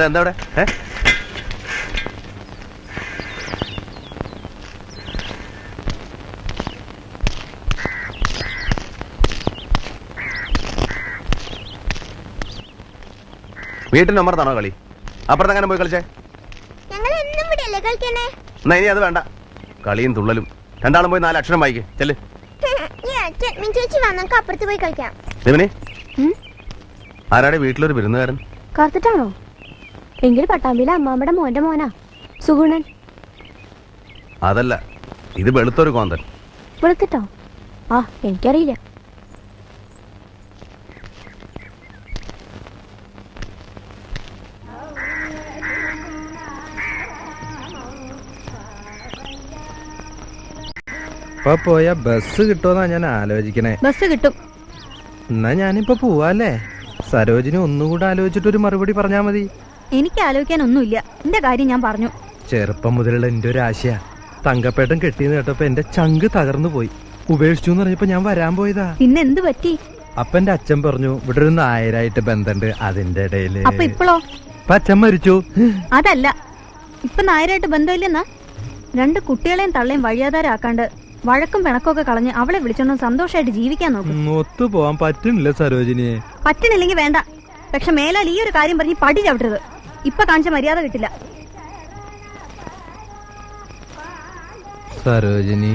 എന്താ അവിടെ? വീട്ടിൽ അമർത്താണോ കളി? അപ്പുറത്തെങ്ങനെ പോയി കളിച്ചേ? എന്നാ ഇനി അത് വേണ്ട. കളിയും തുള്ളലും. രണ്ടാളും പോയി 4 അക്ഷരം വായിക്കേ. ചെല്ല്. അപ്പുറത്ത് പോയി കളിക്കാം. ആരാടെ വീട്ടിലൊരു വിരുന്നുകാരൻ? കാർത്തിട്ടാണോ? എങ്കിൽ പട്ടാമ്പിയിലെ അമ്മാമ്മയുടെ മോന്റെ മോനാ സുഗുണൻ. അതല്ല, ഇത് വെളുത്തൊരു കോന്തൻ. വെളുത്തിട്ടോ? ആ, എനിക്കറിയില്ല. ഇപ്പൊ പോയ ബസ് കിട്ടുമെന്നാ ഞാൻ ആലോചിക്കണേ. ബസ് കിട്ടും. എന്നാ ഞാനിപ്പോ പോവാല്ലേ? സരോജിനി ഒന്നുകൂടെ ആലോചിച്ചിട്ട് ഒരു മറുപടി പറഞ്ഞാ മതി. എനിക്ക് ആലോചിക്കാനൊന്നുമില്ല. എന്റെ കാര്യം ഞാൻ പറഞ്ഞു. ചെറുപ്പം മുതലുള്ള എന്റെ ഒരു ആശയാ. തങ്കപ്പേട്ടൻ കെട്ടിയെന്ന് കേട്ടപ്പോ എന്റെ ചങ്ക് തകർന്നു പോയി. ഉപേക്ഷിച്ചു എന്ന് പറഞ്ഞപ്പോ ഞാൻ വരാൻ പോയതാ. പിന്നെ എന്ത് പറ്റി? അപ്പൊ എന്റെ അച്ഛൻ പറഞ്ഞു ഇവിടെ ഒരു നായരായിട്ട് ബന്ധമുണ്ട്. അതിന്റെ ഇടയില് അപ്പൊ ഇപ്പോഴോ? ഇപ്പൊ അച്ഛൻ മരിച്ചു. അതല്ല, ഇപ്പൊ നായരായിട്ട് ബന്ധമില്ലെന്നാ? 2 കുട്ടികളെയും തള്ളയും വഴിയാധാരാക്കാണ്ട് വഴക്കും പിണക്കൊക്കെ കളഞ്ഞ് അവളെ വിളിച്ചോണ്ട് സന്തോഷമായിട്ട് ജീവിക്കാൻ നോക്കും. ഒത്തു പോവാൻ പറ്റുന്നില്ല സരോജിനിയെ. പറ്റണില്ലെങ്കിൽ വേണ്ട. പക്ഷെ മേലാൽ ഈ ഒരു കാര്യം പറഞ്ഞ് പടി ചവിട്ടരുത്. ഇപ്പൊ കാണിച്ച മര്യാദ കിട്ടില്ല. സരോജിനി,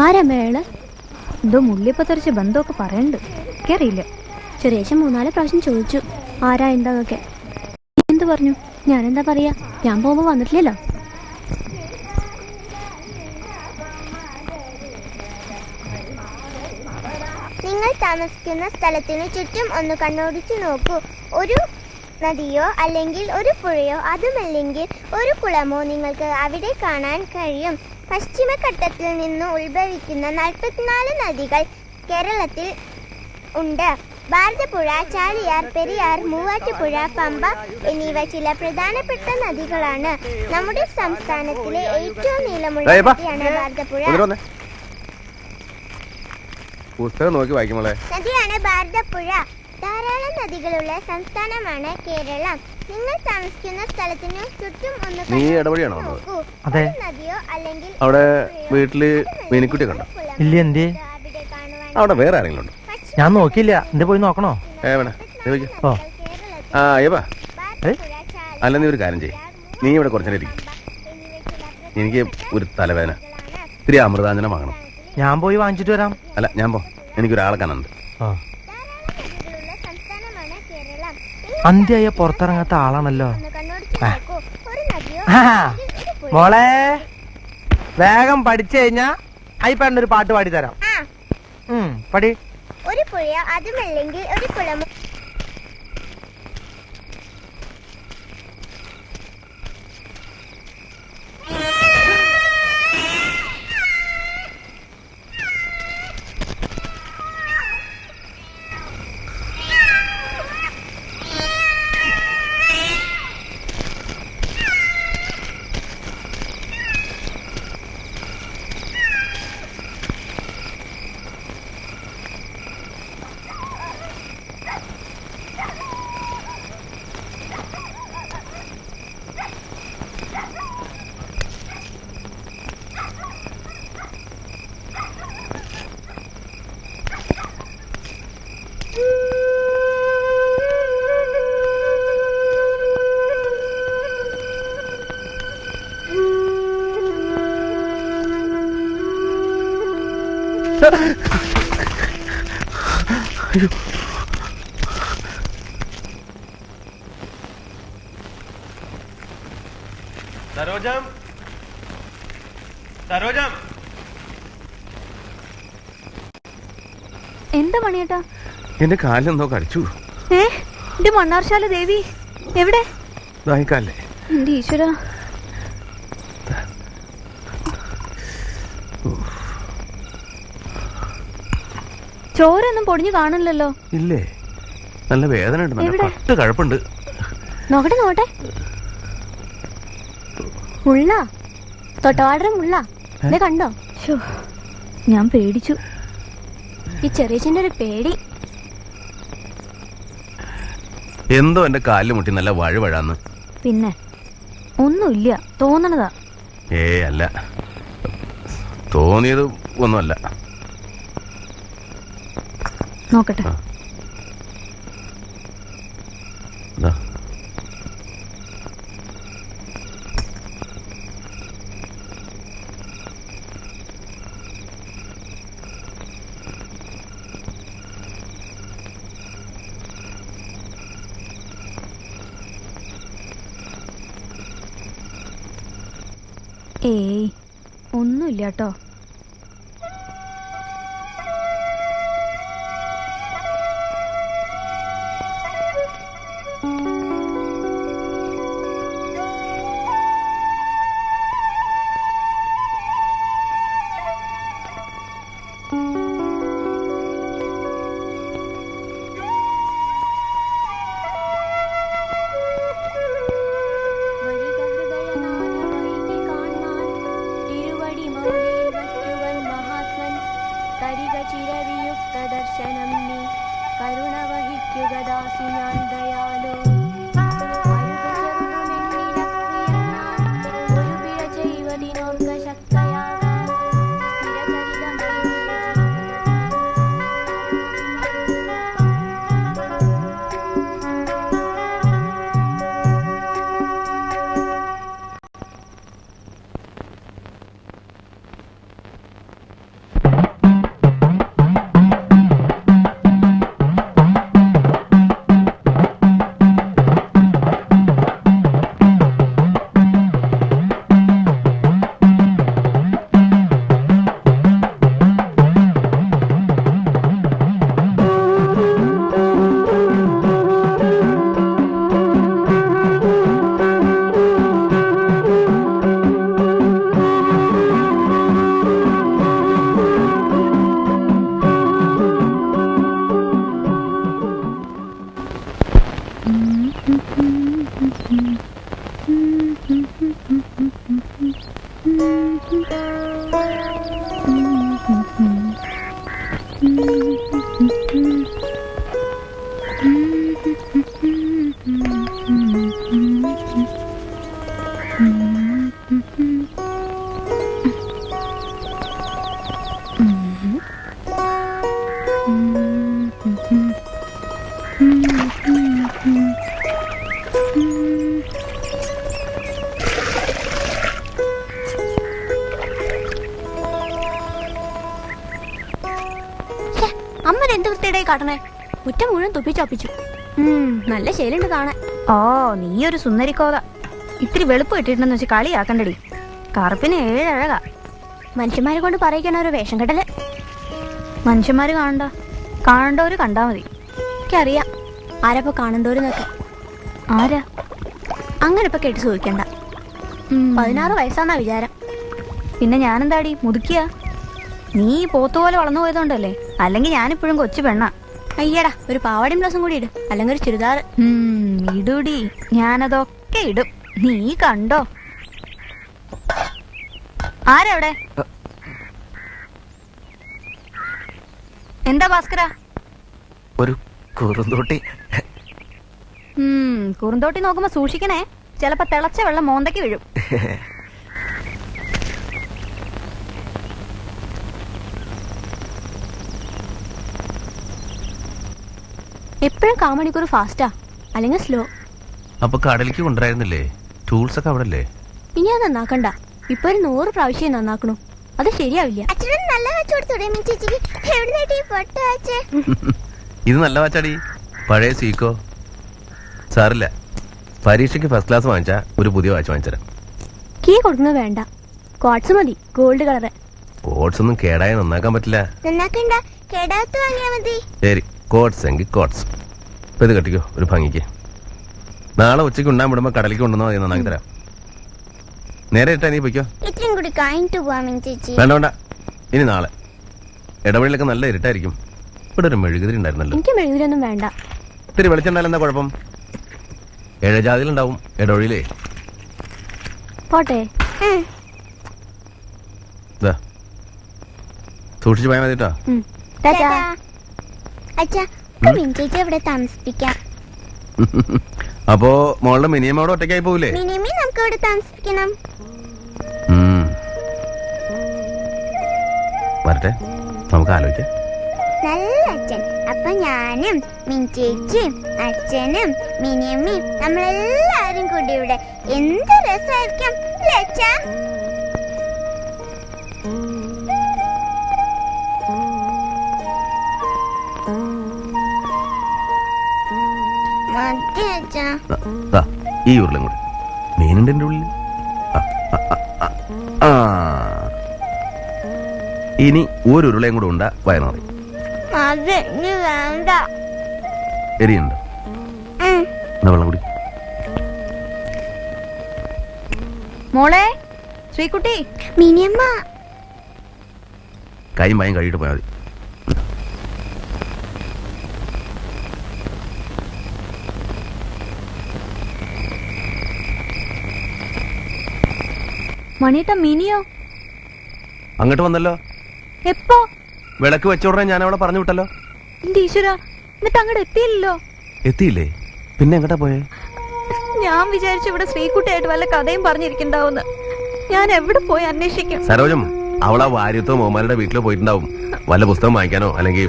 ആരാ മേള്? എന്തോ മുള്ളിപ്പത്തരിച്ച് ബന്ധമൊക്കെ പറയണ്ട്. എനിക്കറിയില്ല. ചെറിയേശൻ 3-4 പ്രാവശ്യം ചോദിച്ചു ആരാ എന്താന്നൊക്കെ. എന്ത് പറഞ്ഞു? ഞാനെന്താ പറയാ? ഞാൻ പോകുമ്പോ വന്നിട്ടില്ലല്ലോ. നിങ്ങൾ താമസിക്കുന്ന സ്ഥലത്തിന് ചുറ്റും ഒന്ന് കണ്ണോടിച്ചു നോക്കൂ. ഒരു നദിയോ അല്ലെങ്കിൽ ഒരു പുഴയോ അതുമല്ലെങ്കിൽ ഒരു കുളമോ നിങ്ങൾക്ക് അവിടെ കാണാൻ കഴിയും. പശ്ചിമഘട്ടത്തിൽ നിന്ന് ഉത്ഭവിക്കുന്ന 44 നദികൾ കേരളത്തിൽ ഉണ്ട്. ഭാരതപ്പുഴ, ചാലിയാർ, പെരിയാർ, മൂവാറ്റുപുഴ, പമ്പ എന്നിവ ചില പ്രധാനപ്പെട്ട നദികളാണ്. നമ്മുടെ സംസ്ഥാനത്തിലെ ഏറ്റവും നീളമുള്ള നദിയാണ് ഭാരതപ്പുഴ. പുസ്തകം നോക്കി വായിക്കുമ്പോളെ. നദിയാണ് ഭാരതപ്പുഴ. ധാരാളം നദികളുള്ള സംസ്ഥാനമാണ് കേരളം. നിങ്ങൾ താമസിക്കുന്ന സ്ഥലത്തിന് ചുറ്റും ഒന്ന് നീ ഇടവഴിയാണോ വന്നത്? നോക്കൂ. അതെ. ഒരു നദിയോ അല്ലെങ്കിൽ അവിടെ വീട്ടില് മീനിക്കുട്ടി കണ്ടോ? ഇല്ല. എന്തേ? അവിടെ കാണുവാൻ അവിടെ വേറെ ആരെങ്കിലും ഉണ്ടോ? ഞാൻ നോക്കിയില്ല. എന്റെ പോയി നോക്കണോ? വേണ ഓ. ആ ഏവാ, അല്ല നീ ഒരു കാര്യം ചെയ്യ്. നീ ഇവിടെ കുറച്ചേരം ഇരിക്കും. എനിക്ക് ഒരു തലവേദന, ഇത്തിരി അമൃതാഞ്ജനം വാങ്ങണം. ഞാൻ പോയി വാങ്ങിച്ചിട്ട് വരാം. അല്ല ഞാൻ പോ, എനിക്കൊരാളെ കാണുന്നുണ്ട്. അന്ത്യായ പുറത്തിറങ്ങാത്ത ആളാണല്ലോ. ഒരു നദിയോ മോളെ, വേഗം പഠിച്ചു കഴിഞ്ഞാ അയ്യപ്പേട്ടനൊരു പാട്ട് പാടി തരാം. പടി. ഒരു പുഴയോ അതുമല്ലെങ്കിൽ ഒരു കുളമോ സരോജം, സരോജം. എന്താ മണിയേട്ടാ? എന്റെ കാലിലെന്തോ കടിച്ചു. എന്റെ മണ്ണാർശാല ദേവി എവിടെ? ദാഹിക്കാല്ലേ? എന്റെ ഈശ്വര. ചോരൊന്നും പൊടിഞ്ഞു കാണില്ലല്ലോ. ഇല്ലേ, നല്ല വേദന ഉണ്ട്, നല്ല കട്ട് കഴപ്പുണ്ട്. നോക്കട്ടെ നോക്കട്ടെ. മുള്ള, തൊട്ടവാടര മുള്ള. ഇത് കണ്ടോ? ഞാൻ പേടിച്ചു. ഈ ചെറിയച്ഛന്റെ ഒരു പേടി. എന്തോ എന്റെ കാലിൽ മുട്ടി നല്ല വഴുവഴാന്ന്. പിന്നെ ഒന്നുമില്ല, തോന്നണതാ. അല്ല, തോന്നിയത് ഒന്നുമല്ല. നോക്കട്ടെ. ഏയ് ഒന്നുമില്ല കേട്ടോ. അമ്മ എന്ത് വൃത്തിയുടെ കാട്ടണേ? മുറ്റം മുഴുവൻ തുപ്പിച്ചൊപ്പിച്ചു. നല്ല ശൈലുണ്ട് കാണാൻ. ഓ നീ ഒരു സുന്ദരിക്കോത. ഇത്തിരി വെളുപ്പ് ഇട്ടിട്ടുണ്ടെന്ന് വെച്ച് കളിയാക്കണ്ടടി. കറുപ്പിന് 7 അഴക. മനുഷ്യന്മാരെ കൊണ്ട് പറയിക്കണ ഒരു വേഷം കെട്ടല്. മനുഷ്യന്മാര് കാണണ്ട, കാണണ്ടവര് കണ്ടാ മതി. എനിക്കറിയാം ആരപ്പോ കാണണ്ടോരെന്നൊക്കെ. ആരാ? അങ്ങനെ ഇപ്പൊ കേട്ട് ചോദിക്കണ്ട. 16 വയസ്സാന്നാ വിചാരം. പിന്നെ ഞാനെന്താടി മുതുക്കിയ? നീ പോത്തുപോലെ വളർന്നു പോയതുകൊണ്ടല്ലേ, അല്ലെങ്കിൽ ഞാനിപ്പോഴും കൊച്ചു പെണ്ണാ. അയ്യടാ, ഒരു പാവാടിയും ബ്ലൗസും കൂടി ഇടും, അല്ലെങ്കിൽ ഒരു ചുരിദാർ. ഇടൂടി, ഞാനതൊക്കെ ഇടും. നീ കണ്ടോ? ആരവിടെ? എന്താ ഭാസ്കര? ഒരു കുറുന്തോട്ടി. കുറുന്തോട്ടി നോക്കുമ്പോ സൂക്ഷിക്കണേ, ചിലപ്പോ തിളച്ച വെള്ളം മോന്തയ്ക്ക് വീഴും. എപ്പോഴും കാമണിക്കൂർ ഫാസ്റ്റാ, അല്ലെങ്കിൽ സ്ലോ. അപ്പൊ കടലിലേക്ക് കൊണ്ടുവരായിരുന്നില്ലേ? ടൂൾസ് ഒക്കെ അവിടെ അല്ലേ? ഇനി അത് നന്നാക്കണ്ട. ഇപ്പൊ ഒരു 100 പ്രാവശ്യം നന്നാക്കണു. അത് ശരിയാവില്ല. ഇത് നല്ല വാച്ചാടി, പഴയ സീക്കോ. സാറില്ല, പരീക്ഷയ്ക്ക് ഫസ്റ്റ് ക്ലാസ് വാങ്ങിച്ചാ ഒരു പുതിയ വാച്ച് വാങ്ങിച്ചരാം. കീ കൊടുക്കുന്നത് വേണ്ട, ക്വാർട്സ് മതി, ഗോൾഡ് കളറ്. കോട്സ് ഒന്നും കേടായി നന്നാക്കാൻ പറ്റില്ല. ശരി, കോട്സ് എങ്കിൽ കോട്സ്. ഇപ്പൊ ഇത് കെട്ടിക്കോ, ഒരു ഭംഗിക്ക്. നാളെ ഉച്ചയ്ക്ക് ഉണ്ടാൻ വിടുമ്പോ കടലിലേക്ക് കൊണ്ടുവന്നാൽ മതി, നന്നാക്കി തരാം. നേരെ ഇട്ടാ നീ പൊയ്ക്കോ. വേണ്ട വേണ്ട, ഇനി നാളെ. ഇടവഴിയിലൊക്കെ നല്ല ഇരുട്ടായിരിക്കും. ഇവിടെ ഒരു മെഴുകുതിരി ഉണ്ടായിരുന്നല്ലോ. എനിക്ക് മെഴുകുതിരൊന്നും വേണ്ട. ഇത്തിരി വെളിച്ചുണ്ടായാലും എന്താ കുഴപ്പം? ഏഴജാതിയിലുണ്ടാവും ഇടവഴിയിലേ. പോട്ടെ. സൂക്ഷിച്ചു പോയാൽ മതി കേട്ടോ. ഇവിടെ താമസിപ്പിക്കാം. അപ്പോ മോളുടെ മിനിയമ്മോടെ ഒറ്റയ്ക്കായി പോവില്ലേ? മിനിമി നമുക്ക് ഇവിടെ താമസിപ്പിക്കണം. വരട്ടെ, നമുക്ക് ആലോചിക്കാം. നല്ല അച്ഛൻ. അപ്പൊ ഞാനും മിൻചേച്ചിയും അച്ഛനും മിനിയമ്മയും നമ്മളെല്ലാരും കൂടി ഇവിടെ എന്ത് രസമായിരിക്കും അല്ലേ അച്ഛാ? മതി അച്ഛാ. ഈ ഉരുളും കൂടി മീനുണ്ട് എന്റെ ഉള്ളിൽ. ആ ഇനി ഒരു ഉരുളയും കൂടെ ഉണ്ടാ വയനാറി അതെ ഇനി വേണ്ട. എരിയുണ്ട് എന്നാ വെള്ളം കുടി. മോളെ ശ്രീകുട്ടി, മിനിയമ്മ കൈയും വായും കഴിയിട്ട് പോയാൽ മതി. മണിയേട്ട മിനിയോ അങ്ങോട്ട് വന്നല്ലോ. എപ്പോ? വിളക്ക് വെച്ചോടനെ ഞാൻ അവളെ പറഞ്ഞു വിട്ടല്ലോ. എന്റെ ഈശ്വര, എന്നിട്ട് അങ്ങോട്ട് എത്തിയില്ലല്ലോ. എത്തിയില്ലേ? പിന്നെ എങ്ങോട്ടാ പോയേ? ഞാൻ വിചാരിച്ചു ഇവിടെ ശ്രീകുട്ടിയായിട്ട് വല്ല കഥയും പറഞ്ഞിരിക്കണ്ടാവുന്ന്. ഞാൻ എവിടെ പോയി അന്വേഷിക്കും? സരോജം, അവളാ വാര്യത്തോ മോമാരുടെ വീട്ടിലോ പോയിട്ടുണ്ടാവും. വല്ല പുസ്തകം വാങ്ങിക്കാനോ അല്ലെങ്കിൽ.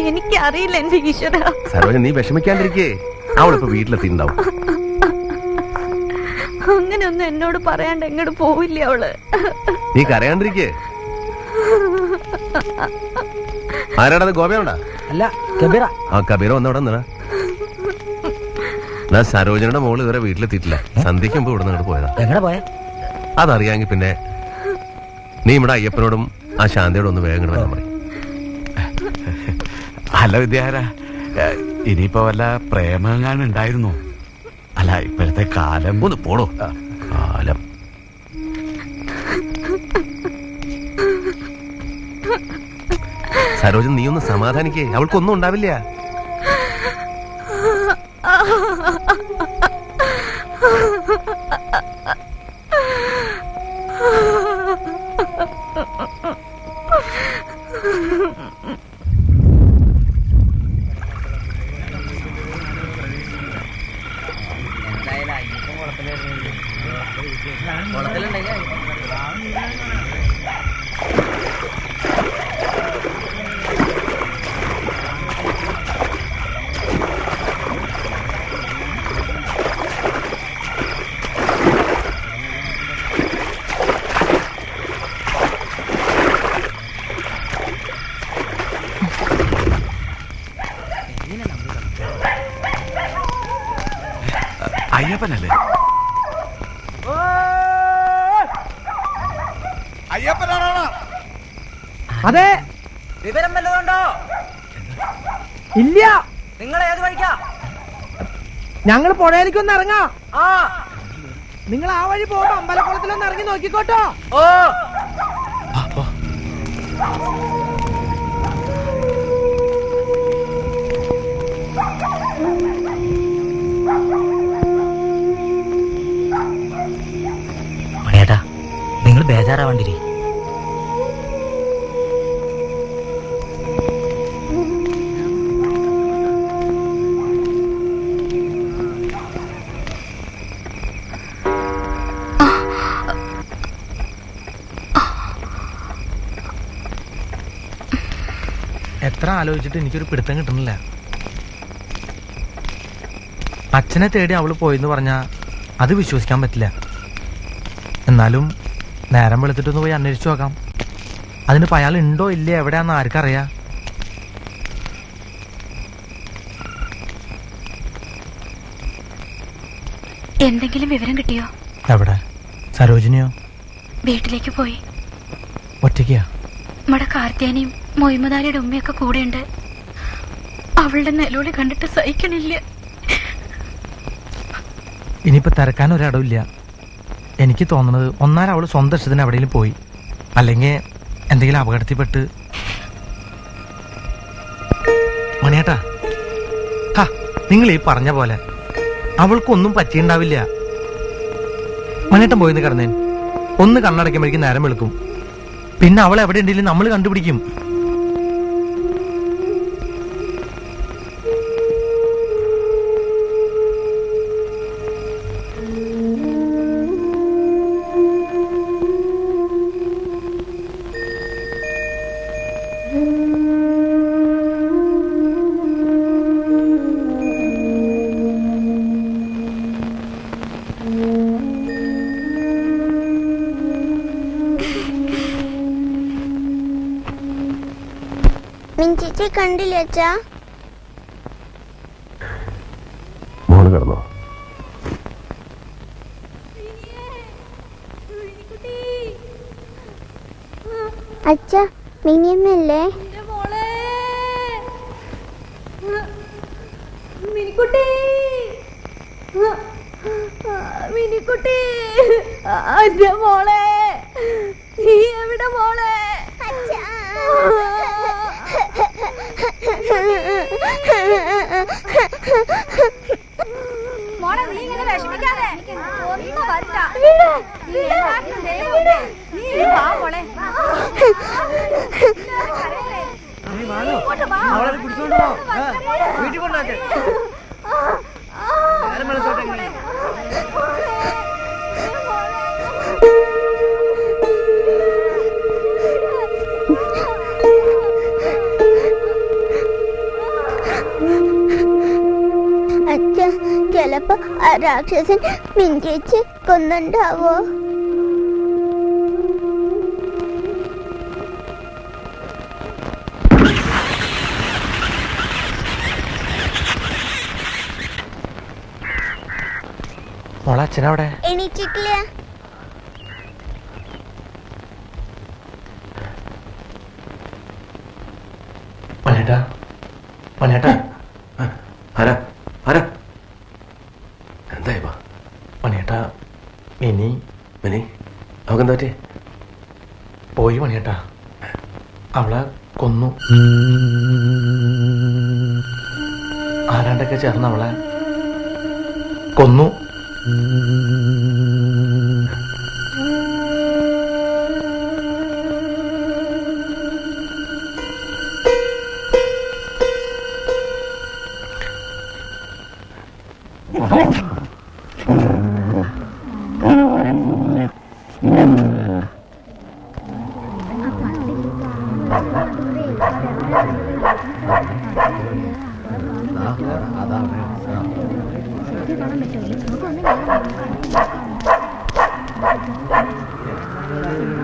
എനിക്കറിയില്ല എന്റെ ഈശ്വര. സരോജം, നീ വിഷമിക്കാണ്ടിരിക്കേ. അവളിപ്പോ വീട്ടിലെത്തിണ്ടാവും. അങ്ങനെയൊന്നും എന്നോട് പറയാണ്ട് എങ്ങോട്ട് പോവില്ലേ അവള്? നീ കരയാണ്ടിരിക്കേ. ആരാടത്? ഗോപയാണ്ടാ? അല്ല കബീറ. ആ കബീറ വന്നവിടെ നിന്നാ. സരോജനയുടെ മോള് ഇതുവരെ വീട്ടിലെത്തിയിട്ടില്ല. സന്ധ്യയ്ക്ക് മുമ്പ് ഇവിടെ നിന്ന് പോയതാ. എങ്ങനെ പോയ? അതറിയാമെങ്കിൽ പിന്നെ നീ ഇവിടെ അയ്യപ്പനോടും ആ ശാന്തയോടും ഒന്ന് വേഗം വരാൻ പറയും. അല്ല വിദ്യാര, ഇനിയിപ്പോ വല്ല പ്രേമങ്ങാനും ഉണ്ടായിരുന്നു? അല്ല ഇപ്പോഴത്തെ കാലം. ഒന്ന് പോടോ. കാലം സരോജൻ, നീ ഒന്ന് സമാധാനിക്കേ. അവൾക്കൊന്നും ഉണ്ടാവില്ല. അയ്യപ്പനല്ലേ? അതെ. വിവരം വല്ലതുണ്ടോ? ഇല്ല. നിങ്ങൾ ഏത് വഴിക്കാ? ഞങ്ങൾ പുഴയിലേക്കൊന്ന് ഇറങ്ങാം. ആ, നിങ്ങൾ ആ വഴി പോകുമ്പോ അമ്പലക്കുളത്തിലൊന്ന് ഇറങ്ങി നോക്കിക്കോട്ടോ. ഓ. മണിയേട്ടാ, നിങ്ങൾ ബേജാറാവണ്ടിരി. എത്ര ആലോചിച്ചിട്ട് എനിക്കൊരു പിടുത്തം കിട്ടുന്നില്ല. അച്ഛനെ തേടി അവള് പോയെന്ന് പറഞ്ഞാ അത് വിശ്വസിക്കാൻ പറ്റില്ല. എന്നാലും നേരം വെളുത്തിട്ടൊന്ന് പോയി അന്വേഷിച്ചു നോക്കാം. അതിനിപ്പോ അയാൾ ഉണ്ടോ ഇല്ലേ എവിടെയാന്ന് ആർക്കറിയാ? എന്തെങ്കിലും വിവരം കിട്ടിയോ? എവിടെ? സരോജിനിയോ? വീട്ടിലേക്ക് പോയി. ഒറ്റയ്ക്കാ? നമ്മുടെ കാർത്തിയാനിയും മൊയ്മദാലിയുടെ ഉമ്മയൊക്കെ കൂടെയുണ്ട്. അവളുടെ നിലവിളി കണ്ടിട്ട് സഹിക്കണില്ല. ഇനിയിപ്പോ തിരക്കാൻ ഒരിടവില്ല. എനിക്ക് തോന്നുന്നത് ഒന്നാലും അവള് സ്വന്തം ഇഷ്ടത്തിന് എവിടെയെങ്കിലും പോയി, അല്ലെങ്കിൽ എന്തെങ്കിലും അപകടത്തിൽപ്പെട്ട്. മണിയേട്ടാ, നിങ്ങൾ ഈ പറഞ്ഞ പോലെ അവൾക്കൊന്നും പറ്റിയിട്ടുണ്ടാവില്ല. മണിയേട്ടൻ പോയിന്ന് കിടന്നേൻ. ഒന്ന് കണ്ണടയ്ക്കുമ്പോഴേക്കും നേരം വെളുക്കും. പിന്നെ അവൾ എവിടെ ഉണ്ടെങ്കിലും നമ്മൾ കണ്ടുപിടിക്കും. മിഞ്ചിച്ച് കണ്ടില്ല അച്ഛാ. മോള് കിടന്നോ? അച്ഛ മിനിയമ്മല്ലേ? മിനിക്കുട്ടി മിനിക്കുട്ടി അന്റെ മോളെ നീ എവിടെ മോളെ? മോളെ നീ ഇങ്ങനെ വിഷമിക്കാതെ ഒന്നും വരണ്ട. നീ വാ മോളെ. അവളെ പിടിച്ചോണ്ട് പോ, വീട്ടിൽ കൊണ്ടാട്ടെ. അച്ഛ ചിലപ്പോ ആ രാക്ഷസൻ മിഞ്ചേച്ച് കൊന്നുണ്ടാവോ? മോളെ അച്ഛനവിടെ? എണീറ്റിട്ടില്ല. മണിയേട്ടാ മണിയേട്ടാ എന്തായി മണിയേട്ടാ മിനി അവക്കെന്താ പറ്റി? പോയി മണിയേട്ടാ. അവളെ കൊന്നു. ആരാണ്ടൊക്കെ ചേർന്ന് അവളെ കൊന്നു.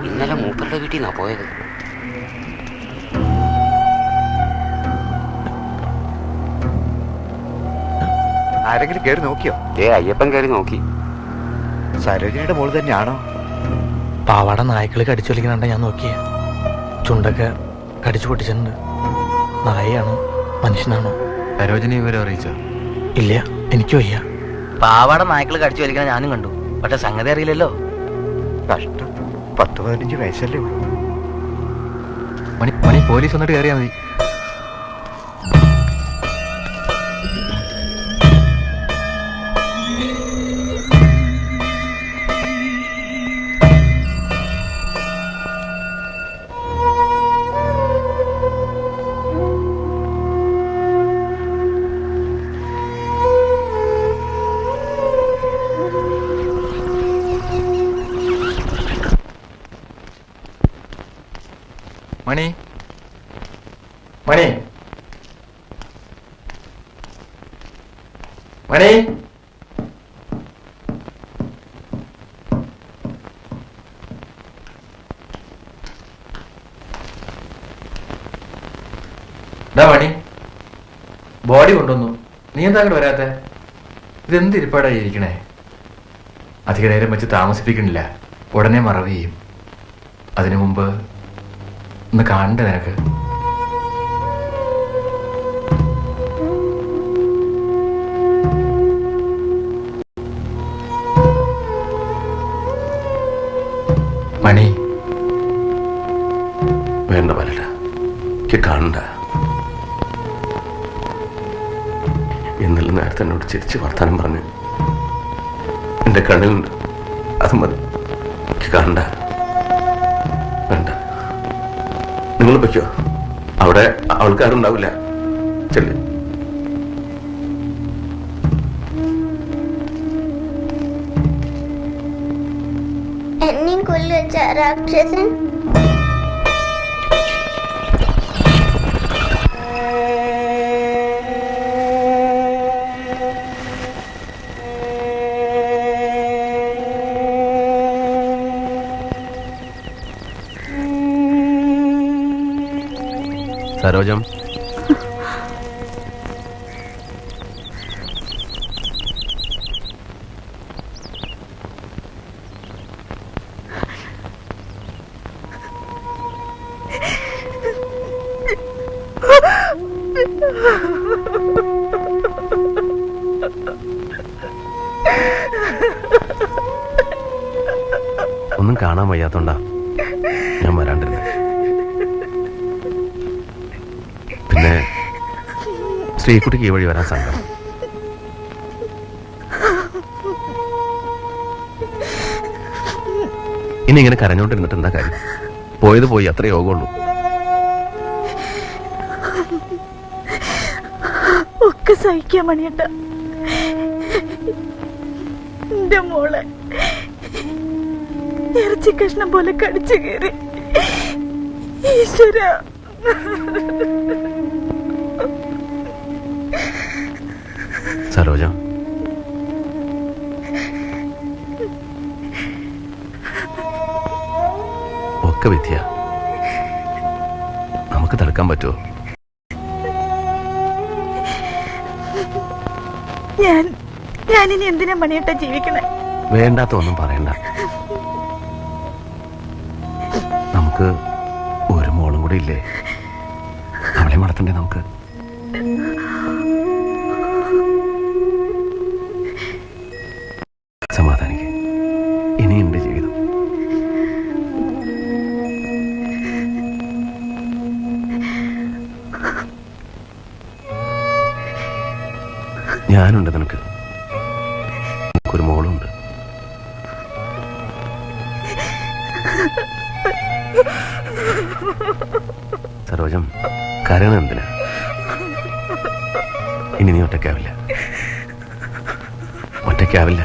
ഇന്നലെ മൂപ്പരുടെ വീട്ടിൽ നിന്നാ പോയത്. ആരെങ്കിലും കയറി നോക്കിയോ? അയ്യപ്പൻ കയറി നോക്കി. സരോജിനിയുടെ മോള് തന്നെയാണോ? പാവാട നായ്ക്കള് കടിച്ചു വലിക്കുന്നുണ്ട. ഞാൻ നോക്കിയ ചുണ്ടൊക്കെ കടിച്ചു പൊട്ടിച്ചിട്ടുണ്ട്. നായയാണോ മനുഷ്യനാണോ? സരോജിനി വിവരം അറിയിച്ചോ? ഇല്ല, എനിക്ക് വയ്യ. പാവാട നായ്ക്കള് കടിച്ചു വലിക്കണ ഞാനും കണ്ടു. പക്ഷെ സംഗതി അറിയില്ലല്ലോ. കഷ്ടം, 10-15 വയസ്സല്ലേ ഉള്ളൂ. മണി പോലീസ് വന്നിട്ട് കയറിയാ മതി. മണി മണി മണി മണി ബോഡി കൊണ്ടുവന്നു. നീ എന്താ അങ്ങോട്ട് വരാത്തെ? ഇതെന്ത് ഇരിപ്പാടായി ഇരിക്കണേ? അധിക നേരം വെച്ച് താമസിപ്പിക്കണില്ല, ഉടനെ മറവ് ചെയ്യും. അതിനു മുമ്പ് ഒന്ന് കാണണ്ടേ നിനക്ക്? മണി വേണ്ട വരല, എനിക്ക് കാണണ്ട. ഇന്നലെ നേരത്തെ എന്നോട് ചിരിച്ച് വർത്താനം പറഞ്ഞ് എന്റെ കണ്ണിലുണ്ട്. അത് മതി, എനിക്ക് കാണണ്ട. വേണ്ട, നിങ്ങൾ പൊയ്ക്കോ. അവിടെ ആൾക്കാരുണ്ടാവില്ല. ചെല്ലു. എന്നെയും കൊല്ലുവച്ച രാക്ഷസൻ. സരോജം, ഒന്നും കാണാൻ വയ്യാത്തോണ്ടാ ഞാൻ വരാണ്ടിരുന്നത്. പിന്നെ ശ്രീകുട്ടിക്ക് ഈ വഴി വരാൻ സങ്കടം. ഇനി ഇങ്ങനെ കരഞ്ഞോണ്ടിരുന്നിട്ട് എന്താ കാര്യം? പോയത് പോയി, അത്രേ യോഗമുള്ളൂ. ഒക്കെ സഹിക്കാൻ മണിയണ്ട. എന്റെ മോളെ ഇറച്ചി കഷ്ണം പോലെ കടിച്ചു കയറി. ഈശ്വര, സരോജ, ഒക്കെ വിദ്യ. നമുക്ക് തടുക്കാൻ പറ്റുമോ? ഞാനിനി എന്തിനാ മണിയേട്ടാ ജീവിക്കണേ? വേണ്ടാത്ത ഒന്നും പറയണ്ട. നമുക്ക് ഒരു മോളും കൂടി ഇല്ലേ? അവളെ വളർത്തണ്ടേ നമുക്ക്? സമാധാനിക്ക്, ഇനിയുണ്ട് ജീവിതം. ഞാനുണ്ട് നിനക്ക്. ഒരു മോളുണ്ട്. സരോജം, കരയണം എന്തിനാ? ഇനി നീ ഒറ്റയ്ക്കാവില്ല, ഒറ്റയ്ക്കാവില്ല.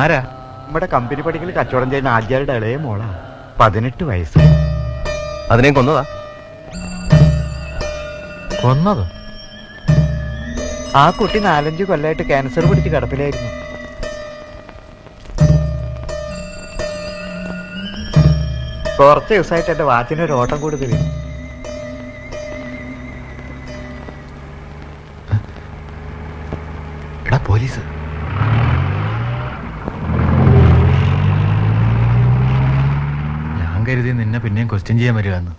ആരാ? നമ്മുടെ കമ്പനി പഠിക്കൽ കച്ചവടം ചെയ്യുന്ന ആചാര്യയുടെ ഇളയ മോളാ. 18 വയസ്സ്. അതിനെ കൊന്നതാ? കൊന്നത്? ആ കുട്ടി 4-5 കൊല്ലമായിട്ട് ക്യാൻസർ പിടിച്ച് കിടപ്പിലായിരുന്നു. കുറച്ച് ദിവസമായിട്ട് എന്റെ വാച്ചിനൊരു ഓട്ടം കൂടുതൽ. എടാ പോലീസ്! ഞാൻ കരുതി നിന്നെ പിന്നെയും ക്വസ്റ്റ്യൻ ചെയ്യാൻ വരികയെന്ന്.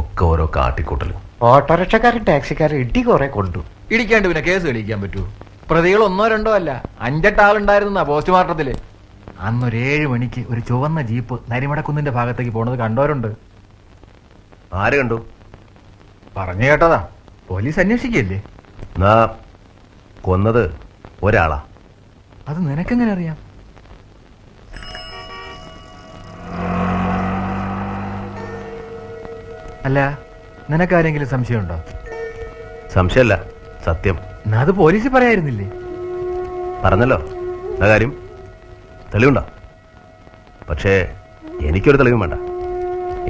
ഒക്കെ ഓരോ കാട്ടിക്കൂട്ടലും. ഓട്ടോറിക്ഷക്കാരും ടാക്സിക്കാരും ഇടി കുറെ കൊണ്ടു. ഇടിക്കാണ്ട് പിന്നെ കേസ് തെളിയിക്കാൻ പറ്റൂ? പ്രതികൾ 1-2 അല്ല, 5-8 ആളുണ്ടായിരുന്ന പോസ്റ്റ്മോർട്ടത്തില്. അന്നൊരു 7 മണിക്ക് ഒരു ചുവന്ന ജീപ്പ് നരിമടക്കുന്നിന്റെ ഭാഗത്തേക്ക് പോണത് കണ്ടവരുണ്ട്. ആര് കണ്ടു? പറഞ്ഞു കേട്ടതാ. പോലീസ് അന്വേഷിക്കല്ലേ? എന്നാ കൊന്നത് ഒരാളാ. അത് നിനക്കെങ്ങനെ അറിയാം? അല്ല, നിനക്കാരെങ്കിലും സംശയമുണ്ടോ? സംശയമല്ല, സത്യം. എന്നാ അത് പോലീസ് പറയായിരുന്നില്ലേ? പറഞ്ഞല്ലോ എന്താ കാര്യം? തെളിവുണ്ടോ? പക്ഷേ എനിക്കൊരു തെളിവും വേണ്ട,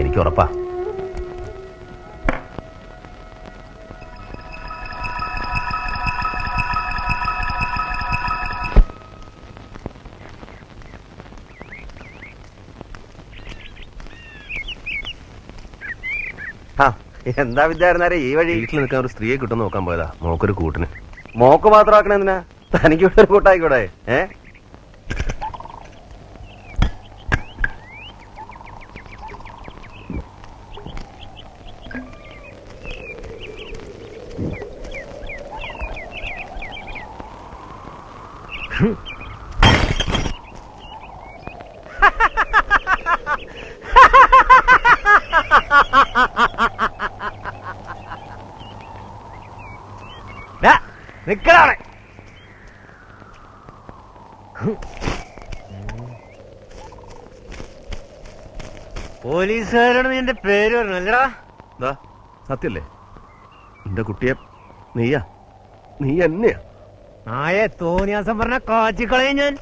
എനിക്ക് ഉറപ്പാ. എന്താ വിദ്യാർത്ഥി ഈ വഴി? വീട്ടിൽ നിൽക്കാൻ ഒരു സ്ത്രീയെ കിട്ടും നോക്കാൻ പോയതാ, മോക്കൊരു കൂട്ടിന്. മോക്ക് മാത്രമാക്കണ എന്തിനാ? തനിക്ക് ഇവിടെ ഒരു കൂട്ടായിക്കൂടെ? നിക്കലാണ്. പോലീസുകാരോട് നിന്റെ പേര് പറഞ്ഞല്ലടാ? സത്യല്ലേ? എന്റെ കുട്ടിയെ നീയാ? നീ എന്നെയാ? ആയെ തോന്നിയാസം പറഞ്ഞ കാച്ചിക്കളയും ഞാൻ.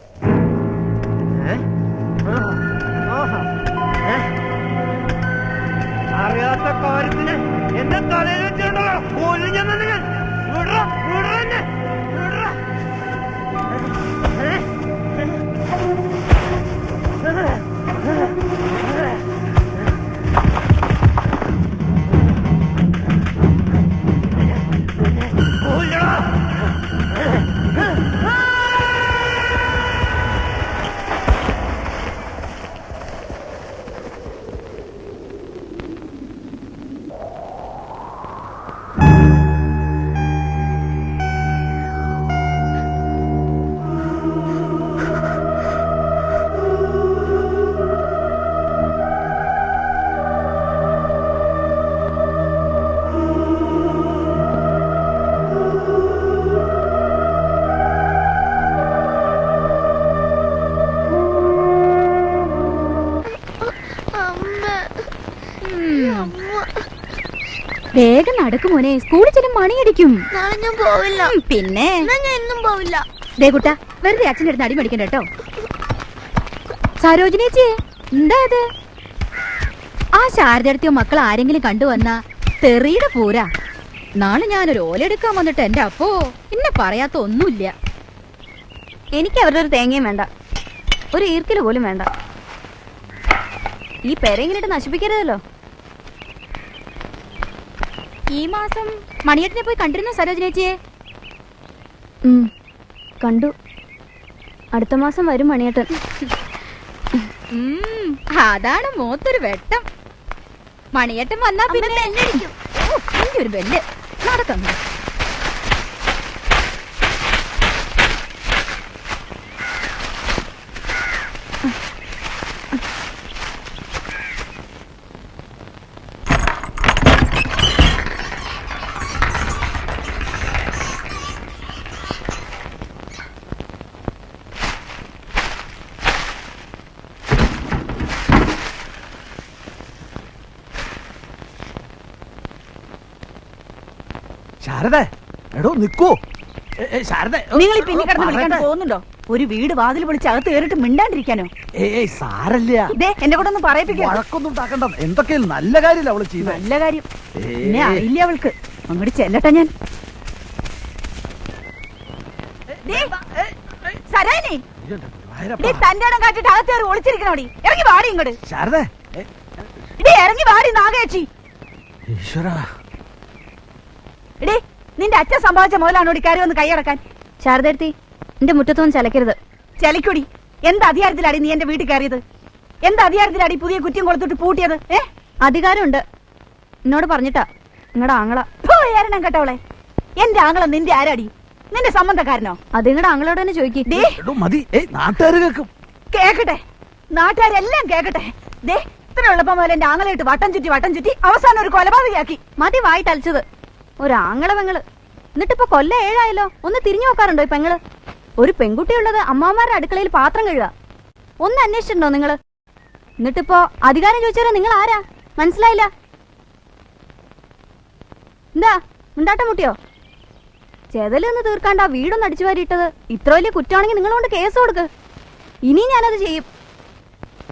അറിയാത്ത കാര്യത്തിന് എന്റെ തലയിൽ വെച്ചിട്ടുണ്ടല്ലോ. വേഗം നടക്കും മോനെ, സ്കൂളിൽ ചെല്ലും മണിയടിക്കും. നാളെ ഞാൻ പോവില്ല. പിന്നെ ഞാൻ എന്നും പോവില്ല. ദേ കുട്ടാ, വെറുതെ അച്ഛൻ്റെ അടുത്ത് അടി മേടിക്കണ്ട കേട്ടോ. സരോജിനേച്ചിയെ, എന്താ ഇത്? ആ ശാരദയോ മക്കൾ ആരെങ്കിലും കണ്ടുവന്നാ തെറിയുടെ പൂരാ. നാളെ ഞാനൊരു ഓലെടുക്കാൻ വന്നിട്ട് എന്റെ അപ്പോ എന്നെ പറയാത്ത ഒന്നുമില്ല. എനിക്ക് അവരുടെ ഒരു തേങ്ങയും വേണ്ട, ഒരു ഈർക്കില് പോലും വേണ്ട. ഈ പെരയെങ്കിലിട്ട് നശിപ്പിക്കരുതല്ലോ. ഈ മാസം മണിയേട്ടനെ പോയി കണ്ടിരുന്നോ സരോജിനേച്ചിയെ? കണ്ടു. അടുത്ത മാസം വരും മണിയേട്ടൻ. അതാണ് മോത്തൊരു വെട്ടം. മണിയേട്ടൻ വന്നാ പിന്നെ ഒരു ബെല്ല് നടക്കുന്നു. ശാരദ, എടോ നിക്കൂ. ശാരദ, നിങ്ങൾ ഈ പിന്നെ കിടന്ന് വിളിക്കാൻ പോകുന്നുണ്ടോ? ഒരു വീട് വാതിൽ വിളിച്ച് അകത്ത് കയറിട്ട് മിണ്ടാണ്ടിരിക്കാനോ? ഏയ് സാരല്ല, എന്റെ കൂടെ ഒന്ന് പറയിപ്പിക്കാം. വഴക്കൊന്നും ഉണ്ടാക്കണ്ട. എന്തൊക്കെ നല്ല കാര്യമില്ല അവള് ചെയ്യുന്നത്. നല്ല കാര്യം. എന്നെ അറിയില്ല അവൾക്ക്. അങ്ങോട്ട് ചെല്ലട്ടെ ഞാൻ. തന്റെ ഇടം കാട്ടിട്ട് അകത്ത് കയറി ഒളിച്ചിരിക്കണോടി. ഇറങ്ങി വാടി ഇങ്ങോട്ട്. ശാരദ, ഇറങ്ങി വാടി നാഗേച്ചി. ഈശ്വരാ, എടേ, നിന്റെ അച്ഛൻ സംഭവിച്ച മുതലാണോടി കയറി വന്ന് കൈയടക്കാൻ? ശാരദത്തി, എന്റെ മുറ്റത്തൊന്നും ചലക്കരുത്. ചലിക്കൊടി. എന്ത് അധികാരത്തിലാടി നീ എന്റെ വീട്ടിൽ കയറിയത്? എന്ത് അധികാരത്തിലാടി പുതിയ കുറ്റം കൊടുത്തിട്ട് പൂട്ടിയത്? അധികാരമുണ്ട്. എന്നോട് പറഞ്ഞിട്ടാ നിങ്ങളുടെ ആങ്ങള. ഏരണം കേട്ടവളെ. എന്റെ ആങ്ങള നിന്റെ ആരാടി? നിന്റെ സംബന്ധക്കാരനോ? അത് നിങ്ങളുടെ ആങ്ങളോട് തന്നെ ചോദിക്കേ. മതി. നാട്ടുകാര് കേൾക്കും. കേക്കട്ടെ, നാട്ടുകാരെല്ലാം കേക്കട്ടെ. ദേ, ഇത്ര എളുപ്പം പോലെ എന്റെ ആങ്ങളയിട്ട് വട്ടം ചുറ്റി അവസാനം ഒരു കൊലപാതകയാക്കി. മതി വായി തളിച്ചത്. ഒരാങ്ങളെ പെങ്ങള്. എന്നിട്ടിപ്പോ കൊല്ല 7 ആയല്ലോ. ഒന്ന് തിരിഞ്ഞു നോക്കാറുണ്ടോ ഈ പെങ്ങള്? ഒരു പെൺകുട്ടിയുള്ളത് അമ്മാമാരുടെ അടുക്കളയിൽ പാത്രം കഴുകുക. ഒന്ന് അന്വേഷിച്ചിട്ടുണ്ടോ നിങ്ങള്? എന്നിട്ടിപ്പോ അധികാരം ചോദിച്ചാലോ നിങ്ങൾ ആരാ? മനസ്സിലായില്ല. എന്താ ഉണ്ടാട്ടം മുട്ടിയോ? ചെതലൊന്ന് തീർക്കാണ്ട് ആ വീടൊന്ന് അടിച്ചു വാരിയിട്ടത് ഇത്ര വലിയ കുറ്റമാണെങ്കിൽ നിങ്ങളോണ്ട് കേസ് കൊടുക്ക്. ഇനിയും ഞാനത് ചെയ്യും.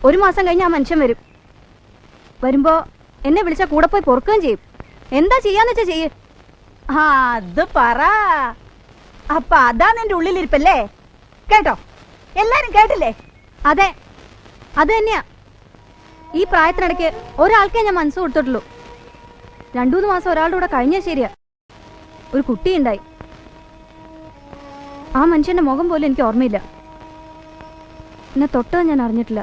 1 മാസം കഴിഞ്ഞ് ആ മനുഷ്യൻ വരും. വരുമ്പോ എന്നെ വിളിച്ചാ കൂടെ പോയി പൊറുക്കുകയും ചെയ്യും. എന്താ ചെയ്യാന്ന് വെച്ചാ ചെയ്യ്. അത് പറ. അപ്പൊ അതാ നിന്റെ ഉള്ളിലിരിപ്പല്ലേ? കേട്ടോ? എല്ലാരും കേട്ടില്ലേ? അതെ, അത് തന്നെയാ. ഈ പ്രായത്തിനിടയ്ക്ക് ഒരാൾക്കേ ഞാൻ മനസ്സ് കൊടുത്തിട്ടുള്ളൂ. 2-3 മാസം ഒരാളുടെ കൂടെ കഴിഞ്ഞാൽ ശരിയാ. ഒരു കുട്ടിയുണ്ടായി. ആ മനുഷ്യന്റെ മുഖം പോലും എനിക്ക് ഓർമ്മയില്ല. എന്നെ തൊട്ടത് ഞാൻ അറിഞ്ഞിട്ടില്ല.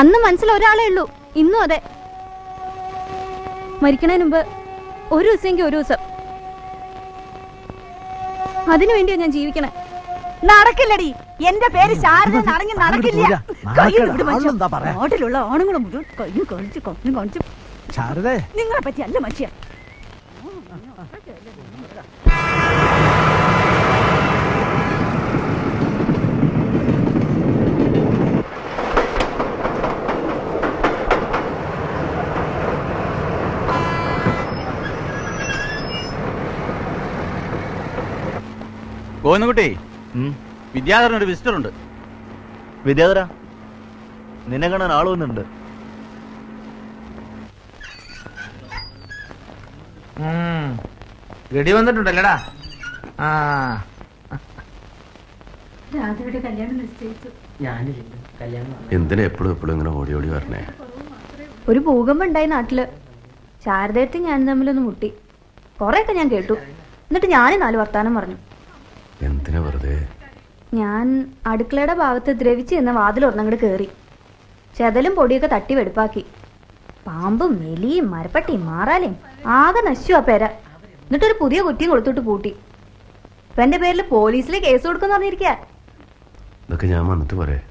അന്ന് മനസ്സിൽ ഒരാളേ ഉള്ളൂ. ഇന്നും അതെ. മരിക്കണതിന് മുമ്പ് ഒരു ദിവസമെങ്കിൽ ഒരു ദിവസം. അതിനു വേണ്ടിയാ ഞാൻ ജീവിക്കണേ. നടക്കില്ലടി. എന്റെ പേര് ശാരദ. നടക്കില്ല. നാട്ടിലുള്ള ആണുങ്ങളും മുഴുവൻ കഴിഞ്ഞു കാണിച്ചു. ശാരദ, നിങ്ങളെ പറ്റി അല്ല മനുഷ്യ. ഗോവിന്ദൻകുട്ടി, വിദ്യാധരനൊരു വിസിറ്റർ ഉണ്ട്. വിദ്യാധര, നിന്നെ കാണാൻ ആള് വന്നിട്ടുണ്ട്. ഗഡി വന്നിട്ടുണ്ടല്ലേടാ? എന്തിനാ എപ്പോഴും ഇങ്ങനെ ഓടി വരണേ? ഒരു ഭൂകമ്പം ഉണ്ടായി നാട്ടില്. ശാരദയത്തി ഞാൻ തമ്മിലൊന്ന് മുട്ടി. കൊറേയൊക്കെ ഞാൻ കേട്ടു. എന്നിട്ട് ഞാൻ 4 വർത്താനം പറഞ്ഞു. എന്തിനാ വെറുതെ? ഞാൻ അടുക്കളയുടെ ഭാഗത്ത് ദ്രവിച്ച് എന്ന വാതിലൊരെണ്ണങ്ങട് കയറി. ചെതലും പൊടിയൊക്കെ തട്ടി വെടുപ്പാക്കി. പാമ്പും എലിയും മരപ്പട്ടിയും മാറാലയും ആകെ നശിച്ചു ആ പേര. എന്നിട്ടൊരു പുതിയ കുറ്റിയും കൊടുത്തിട്ട് പൂട്ടി. ഇപ്പൊ എന്റെ പേരിൽ പോലീസിൽ കേസ് കൊടുക്കുന്ന പറഞ്ഞിരിക്ക. ഇതൊക്കെ ഞാൻ വന്നിട്ട് പറയേ.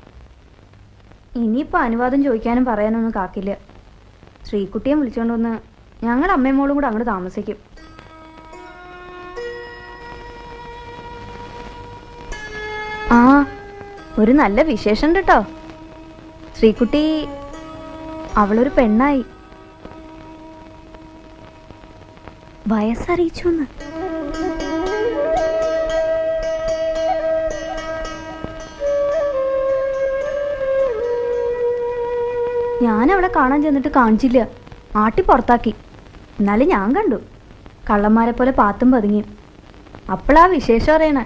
ഇനിയിപ്പോ അനുവാദം ചോദിക്കാനും പറയാനൊന്നും കാക്കില്ല. ശ്രീകുട്ടിയെ വിളിച്ചോണ്ടൊന്ന് ഞങ്ങളുടെ അമ്മയും മോളും കൂടെ അങ്ങോട്ട് താമസിക്കും. ആ, ഒരു നല്ല വിശേഷം ഉണ്ട് കേട്ടോ. ശ്രീകുട്ടി അവളൊരു പെണ്ണായി. വയസ്സറിയിച്ചു എന്ന്. ഞാൻ അവിടെ കാണാൻ ചെന്നിട്ട് കാണിച്ചില്ല, ആട്ടി പുറത്താക്കി. എന്നാലും ഞാൻ കണ്ടു കള്ളന്മാരെ പോലെ പാത്തും പതുങ്ങിയും. അപ്പോഴാ വിശേഷം അറിയണേ.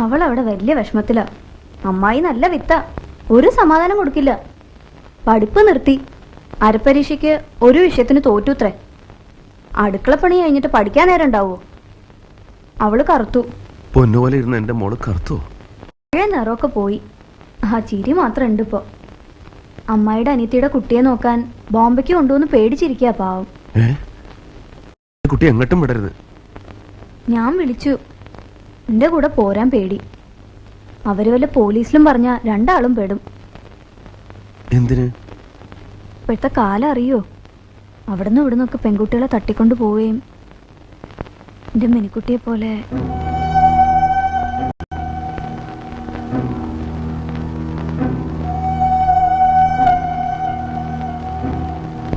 അവളവിടെ വലിയ വിഷമത്തിലാ. അമ്മായി നല്ല വിത്ത, ഒരു സമാധാനം കൊടുക്കില്ല. പഠിപ്പ് നിർത്തി, അരപ്പരീക്ഷയ്ക്ക് ഒരു വിഷയത്തിന് തോറ്റുത്രേ. അടുക്കളപ്പണി കഴിഞ്ഞിട്ട് പഠിക്കാൻ നേരം ഉണ്ടാവോ? അവള് കറുത്തു, പൊന്നുപോലെ ഇരുന്ന് എന്റെ മോള് കറുത്തു. പഴയ നിറമൊക്കെ പോയി, ആ ചിരി മാത്രം ഉണ്ട് ഇപ്പോ. അമ്മായിയുടെ അനിയത്തിയുടെ കുട്ടിയെ നോക്കാൻ ബോംബെക്ക് കൊണ്ടുവന്ന് പേടിച്ചിരിക്കുക പാവം. കുട്ടി എങ്ങോട്ടും വിടരുത്. ഞാൻ വിളിച്ചു, എന്റെ കൂടെ പോരാൻ പേടി. അവര് വല്ല പോലീസിലും പറഞ്ഞ രണ്ടാളും പെടും. എന്തിന്? ഇപ്പോഴത്തെ കാലം അറിയോ? അവിടുന്ന് ഇവിടുന്നൊക്കെ പെൺകുട്ടികളെ തട്ടിക്കൊണ്ടു പോവുകയും എന്റെ മിനിക്കുട്ടിയെ പോലെ.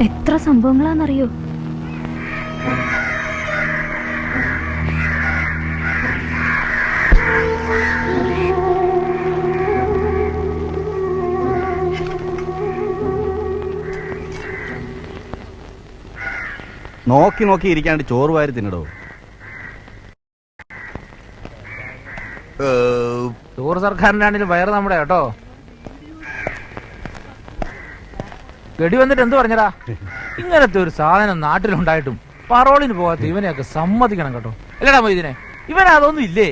എത്ര സംഭവങ്ങളാണെന്നറിയോ? നോക്കി നോക്കി ഇരിക്കാണ്ട് ചോറ് വാരി തിന്നടോ. ചോറ് സർക്കാരിനാണെങ്കിലും വയറ് നമ്മുടെ കേട്ടോ. ഗഡി വന്നിട്ട് എന്ത് പറഞ്ഞടാ? ഇങ്ങനത്തെ ഒരു സാധനം നാട്ടിലുണ്ടായിട്ടും പറോളിന് പോകാത്ത ഇവനെയൊക്കെ സമ്മതിക്കണം കേട്ടോ. അല്ലടാ മൊയ്തീനെ, ഇവനതൊന്നും ഇല്ലേ?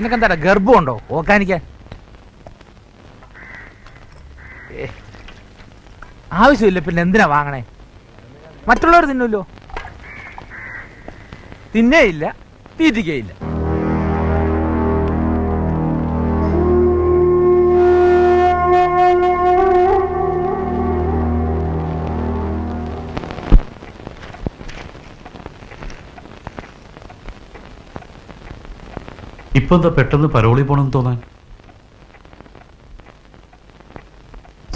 നിനക്കെന്താ ഗർഭമുണ്ടോ ഓക്കാനിക്കാൻ? ആവശ്യമില്ല, പിന്നെ എന്തിനാ വാങ്ങണേ? മറ്റുള്ളവർ തിന്നല്ലോ, തിന്നേയില്ല, തീറ്റിക്കയില്ല. ഇപ്പൊ എന്താ പെട്ടെന്ന് പരോളി പോണെന്ന് തോന്നാൻ?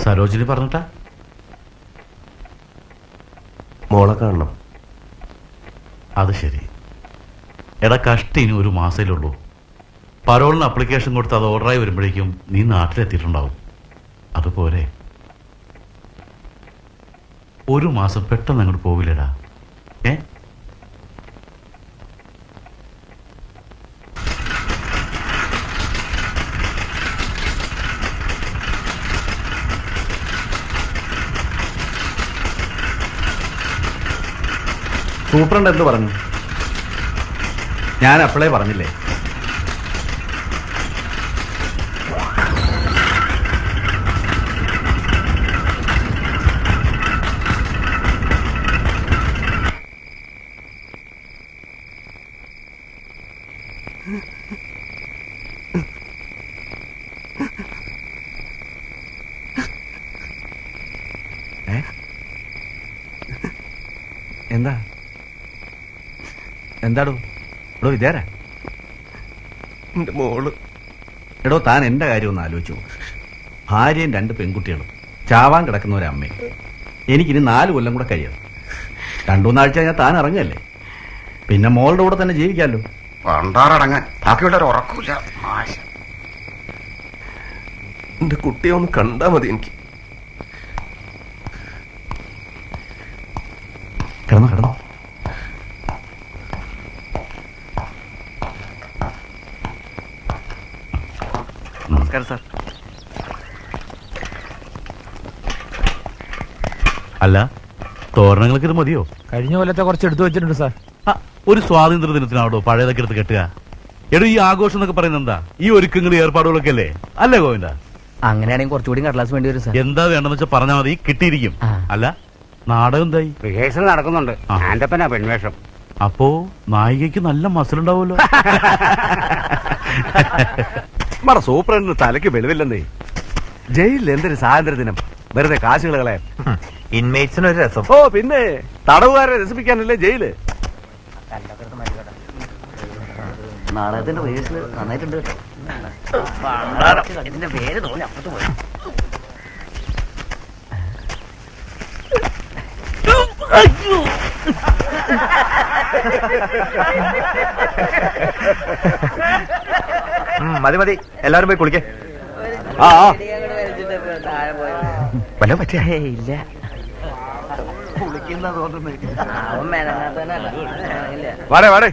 സരോജിനി പറഞ്ഞിട്ടാ? മോളെ കാണണം. അത് ശരി. എടാ കഷ്ടി, ഇനി ഒരു മാസയിലുള്ളൂ. പരോളിന് അപ്ലിക്കേഷൻ കൊടുത്ത് അത് ഓർഡറായി വരുമ്പോഴേക്കും നീ നാട്ടിലെത്തിയിട്ടുണ്ടാവും. അതുപോലെ ഒരു മാസം പെട്ടെന്ന് അങ്ങോട്ട് പോവില്ലടാ. സൂപ്രണ്ട് എന്ത് പറഞ്ഞു? ഞാൻ അപ്പോഴേ പറഞ്ഞില്ലേ. എന്താ എന്താടോ? എടോ ഇതേരാ എന്റെ മോള്. എടോ താൻ എന്റെ കാര്യം ഒന്ന് ആലോചിച്ചു. ഭാര്യയും 2 പെൺകുട്ടികളും, ചാവാൻ കിടക്കുന്ന ഒരമ്മയും. എനിക്കിനി 4 കൊല്ലം കൂടെ കഴിയണം. 2-3 ആഴ്ച കഴിഞ്ഞാൽ താൻ ഇറങ്ങല്ലേ. പിന്നെ മോളുടെ കൂടെ തന്നെ ജീവിക്കാമല്ലോ. പണ്ടാറടങ്ങാൻ ബാക്കിയുള്ളവർ ഉറക്കൂല. എന്റെ കുട്ടിയെ ഒന്ന് കണ്ടാ മതി എനിക്ക്. കിടന്നോ കിടന്നോ. നമസ്കാരം സാർ. അല്ല, തോരണങ്ങൾക്ക് ഇത് മതിയോ? കഴിഞ്ഞ കൊല്ലത്തെ കുറച്ച് എടുത്തു വെച്ചിട്ടുണ്ട് സാർ. ഒരു സ്വാതന്ത്ര്യ ദിനത്തിനാവട്ടോ പഴയതൊക്കെ എടുത്ത് കെട്ടുക? എടോ, ഈ ആഘോഷം എന്നൊക്കെ പറയുന്നത് എന്താ? ഈ ഒരുക്കങ്ങൾ ഏർപ്പാടുകളൊക്കെ അല്ലേ? അല്ലേ ഗോവിന്ദ? അങ്ങനെയാണെങ്കിൽ കുറച്ചുകൂടി കടലാസ് വേണ്ടി വരും സാർ. എന്താ വേണ്ടെന്ന് വെച്ചാൽ പറഞ്ഞാൽ മതി, കിട്ടിയിരിക്കും. അല്ല, നാടകം എന്തായി? റിഹേഴ്സൽ നടക്കുന്നുണ്ട്. ആന്റപ്പനാ പെൺവേഷം. അപ്പോ നായികയ്ക്ക് നല്ല മസിലുണ്ടാവുമല്ലോ. നമ്മുടെ സൂപ്രണ്ടിന് തലയ്ക്ക് വെളിവില്ലെന്നേ. ജയിലിൽ എന്തൊരു സ്വാതന്ത്ര്യ ദിനം, വെറുതെ കാശുകൾ കളയാൻ. ഇൻമേറ്റ്സിന് ഒരു രസം. ഓ പിന്നെ തടവുകാരെ രസിപ്പിക്കാനല്ലേ ജയില്. നാടകത്തിന്റെ റിഹേഴ്സൽ നന്നായിട്ടുണ്ട് കേട്ടോ. ഇതിന്റെ പേര് തോന്നി അപ്പുറത്ത് പോയി. മതി മതി, എല്ലാരും പോയി കുളിക്കേ. ആ വല്ലോ പറ്റിയേ ഇല്ല, കുളിക്കുന്ന തോന്നുന്നു. അവൻ മെനങ്ങാത്തനല്ല. വാടേ വാടേ.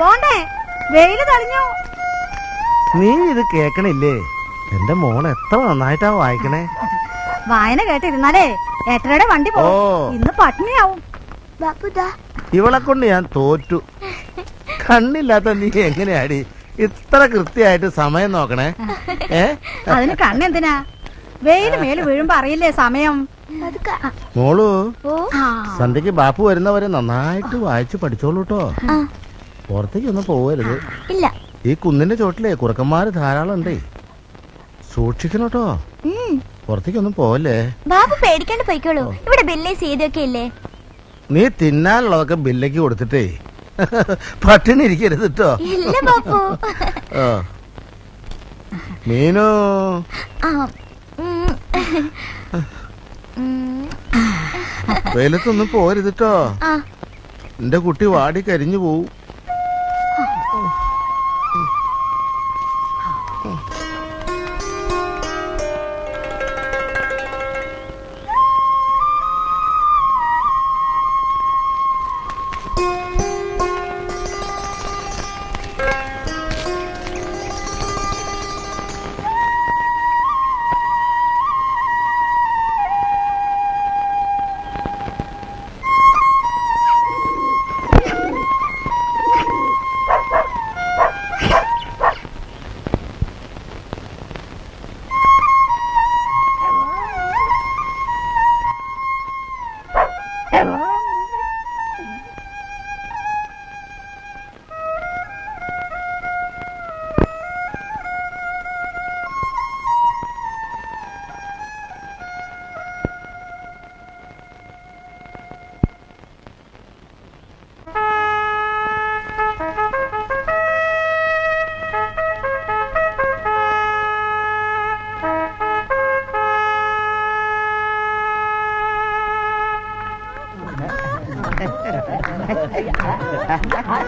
പോണ്ടേ, വെയില് തെളിഞ്ഞു. നീ ഇത് കേക്കണില്ലേ? എന്റെ മോൻ എത്ര നന്നായിട്ടാ വായിക്കണേ. വായന കേട്ടിരുന്നാലേ ഏട്ടരുടെ വണ്ടി ഓ. പോകും. ഇന്ന് പട്ടിണിയാവും. ബാപ്പുദാ ഇവളെ കൊണ്ട് ഞാൻ തോറ്റു. കണ്ണില്ലാത്ത നീ എങ്ങനെയാടി ഇത്ര കൃത്യമായിട്ട് സമയം നോക്കണേ? അതിന് കണ്ണെന്തിനാ? വെയില് മേല് വീഴുമ്പോ അറിയില്ലേ സമയം? മോളു, ആ. സന്ധ്യക്ക് ബാപ്പു വരുന്നവരെ നന്നായിട്ട് വായിച്ച് പഠിച്ചോളൂ കേട്ടോ. പുറത്തേക്കൊന്നും പോവരുത്. ഇല്ല. ഈ കുന്നിന്റെ ചോട്ടിലേ കുറുക്കന്മാര് ധാരാളം ഉണ്ടേ, സൂക്ഷിക്കണം കേട്ടോ. പുറത്തേക്കൊന്നും പോവല്ലേ. ബാബു പേടിക്കാണ്ട് പോയിക്കോളൂ. ഇവിടെ ബില്ല് ചെയ്തൊക്കെ ഇല്ലേ? നീ തിന്നാനുള്ളതൊക്കെ ബില്ലേക്ക് കൊടുത്തിട്ടേ പട്ടിണി ഇരിക്കരുത് കേട്ടോ. ഇല്ല ബാപ്പു. മീനു, വെയിലത്തൊന്നും പോരുത് കേട്ടോ. എന്റെ കുട്ടി വാടി കരിഞ്ഞു പോവും.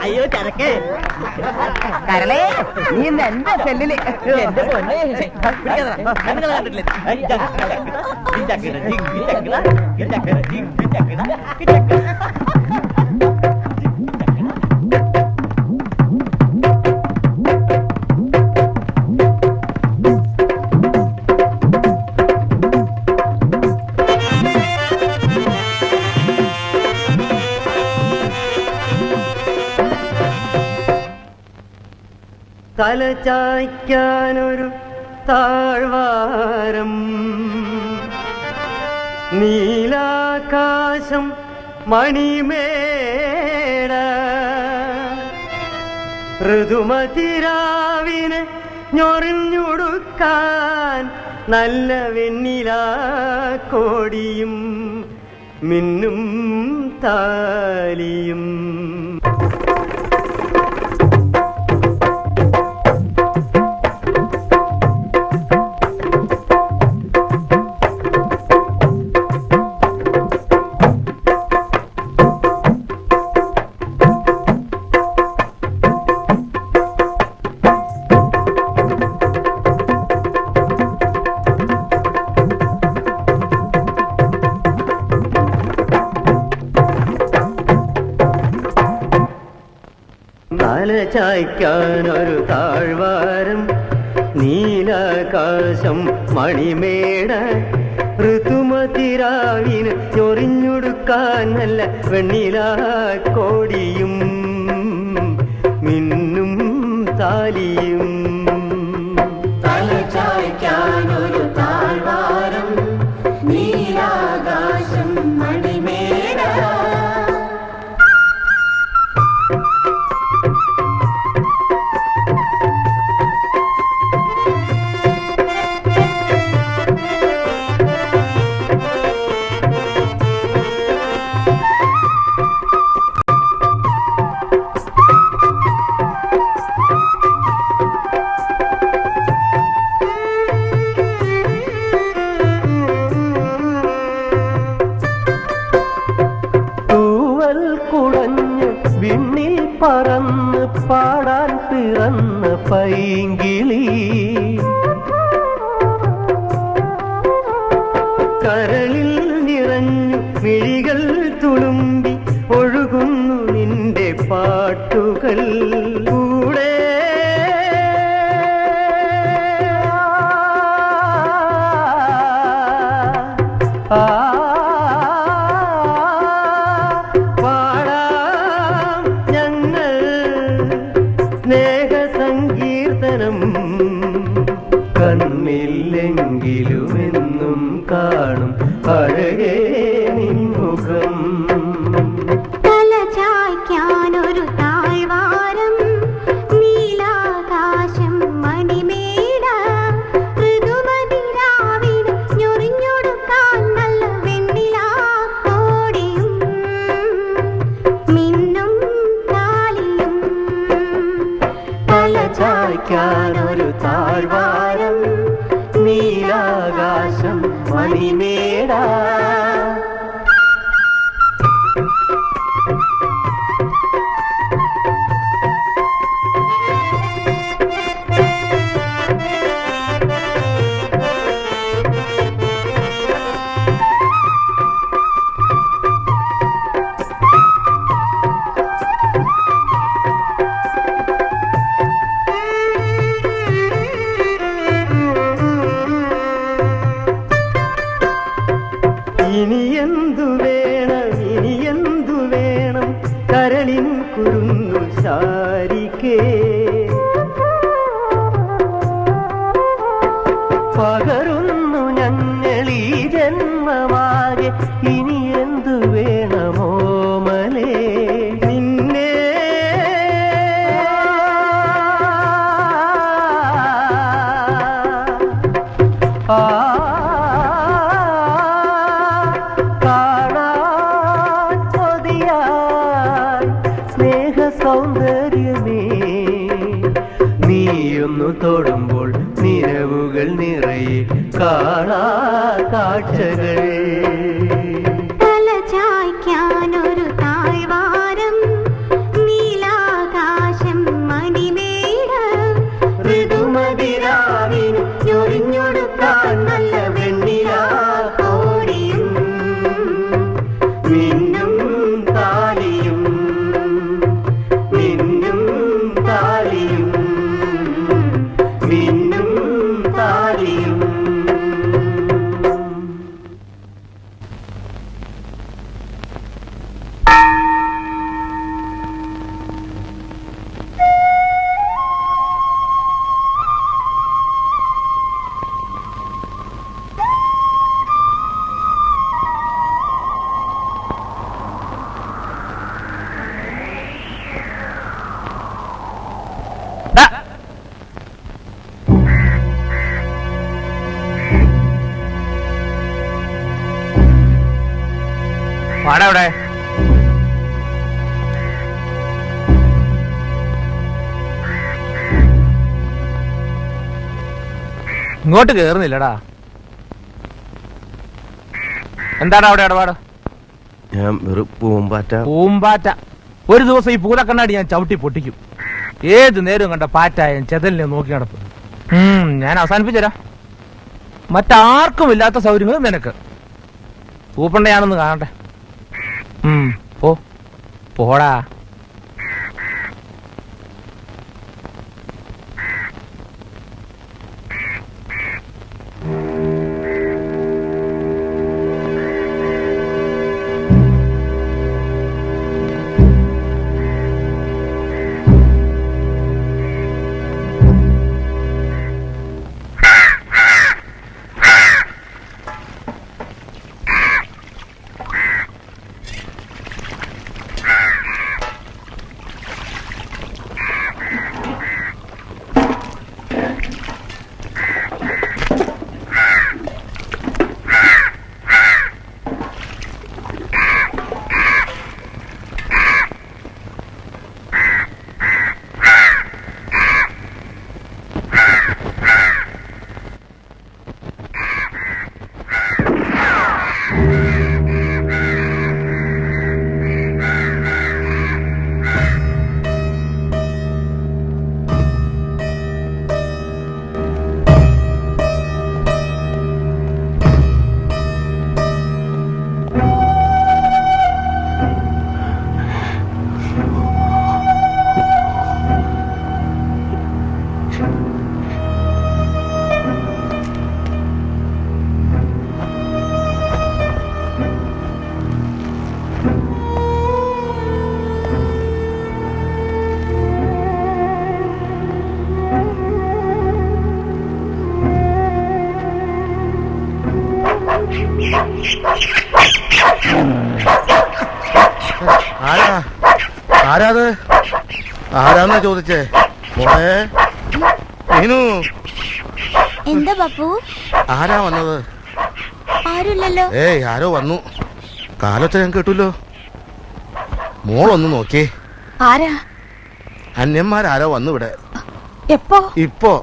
അയ്യോ ചരക്ക് കരളേ, നീ ഇന്ന് എന്റെ സെല്ലില് എന്റെ പൊന്നേ കണ്ടിട്ടില്ലേ? തല ചായ്ക്കാനൊരു താഴ്വാരം, നീലാകാശം മണിമേട, ഋതുമതിരാവിനെ ഞൊറിഞ്ഞുടുക്കാൻ നല്ല വെണ്ണിലാ കോടിയും മിന്നും താലിയും. തല ചായ്ക്കാനൊരു താഴ്വാരം, നീലാകാശം മണിമേട, ഋതുമതിരാവിന് ചൊറിഞ്ഞുടുക്കാൻ നല്ല വെണ്ണിലാ കോടിയും മിന്നും താലിയും. തല ചായ്ക്കാനൊരു താഴ്വാരം, നീലാകാശം മണിമേട. വിണ്ണിൽ പറന്ന് പാടാൻ പിറന്ന പൈങ്കിളി, കരളിൽ നിറഞ്ഞു മിഴികൾ തുളുമ്പി ഒഴുകുന്നു നിന്റെ പാട്ടുകൾ. ശാരികേ പകരുന്നു ഞങ്ങളീ ജന്മമാകെ ഇനി എന്തു വേണമോ മലേ നിന്നെ കാണാൻ കൊതിയായി സ്നേഹ സൗന്ദര്യമേ നീയൊന്നു തൊടുമ്പോൾ നിലവുകൾ നിറയെ കാണാ കാഴ്ചകൾ തലചായ്ക്കാനൊരു താഴ്വാരം നീലാകാശം മണിമേട ഋതുമതിരാവിനു ഞൊറിഞ്ഞൊടുക്കാൻ നല്ല വെണ്ണിലാ കോടിയും മിന്നും താലിയും മിന്നും താലിയും മിന്നും താലിയും അവിടെ ഇങ്ങോട്ട് കേറുന്നില്ലടാ. എന്താടാ അവിടെ ഇടപാട്? ഞാൻ വെറും പൂമ്പാറ്റ. പൂമ്പാറ്റ. ഒരു ദിവസം ഈ പൂതക്കണ്ണാടി ഞാൻ ചവിട്ടി പൊട്ടിക്കും. ഏത് നേരം കണ്ട പാറ്റായും ചെതലിനെ നോക്കി നടപ്പ്. ഞാൻ അവസാനിപ്പിച്ചരാ. മറ്റാർക്കും ഇല്ലാത്ത സൗകര്യങ്ങൾ നിനക്ക്. പൂപ്പണ്ടയാണെന്ന് കാണട്ടെ. പോടാ. ആരാത്? ആരാന്നാ ചോദിച്ചേ? മോളെ മീനു. എന്താ ബാപ്പു? ആരാ വന്നത്? ആരുമില്ലല്ലോ. ഏയ് ആരോ വന്നു. കാലൊച്ച ഞാൻ കേട്ടല്ലോ. മോളൊന്ന് നോക്കി. ആരാ? അന്യന്മാരാരോ വന്നു ഇവിടെ. എപ്പോ? ഇപ്പോ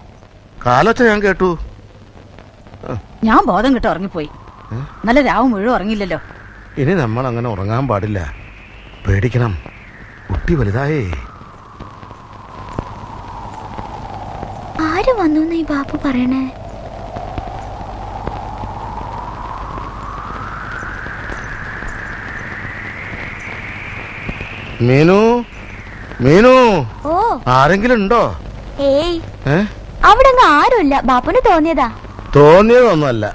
കാലൊച്ച ഞാൻ കേട്ടു. ഞാൻ ബോധം കിട്ട ഉറങ്ങിപ്പോയി. നല്ല രാവും മുഴുവൻ ഉറങ്ങില്ലല്ലോ. ഇനി നമ്മൾ അങ്ങനെ ഉറങ്ങാൻ പാടില്ല. പേടിക്കണം. കുട്ടി വലുതായേ. ആര് വന്നു ഈ ബാപ്പു പറയണേ? മീനു, മീനു. ഓ, ആരെങ്കിലും ഉണ്ടോ? ഏയ് അവിടെ ആരുമില്ല. ബാപ്പുന് തോന്നിയതാ. തോന്നിയതൊന്നുമല്ല.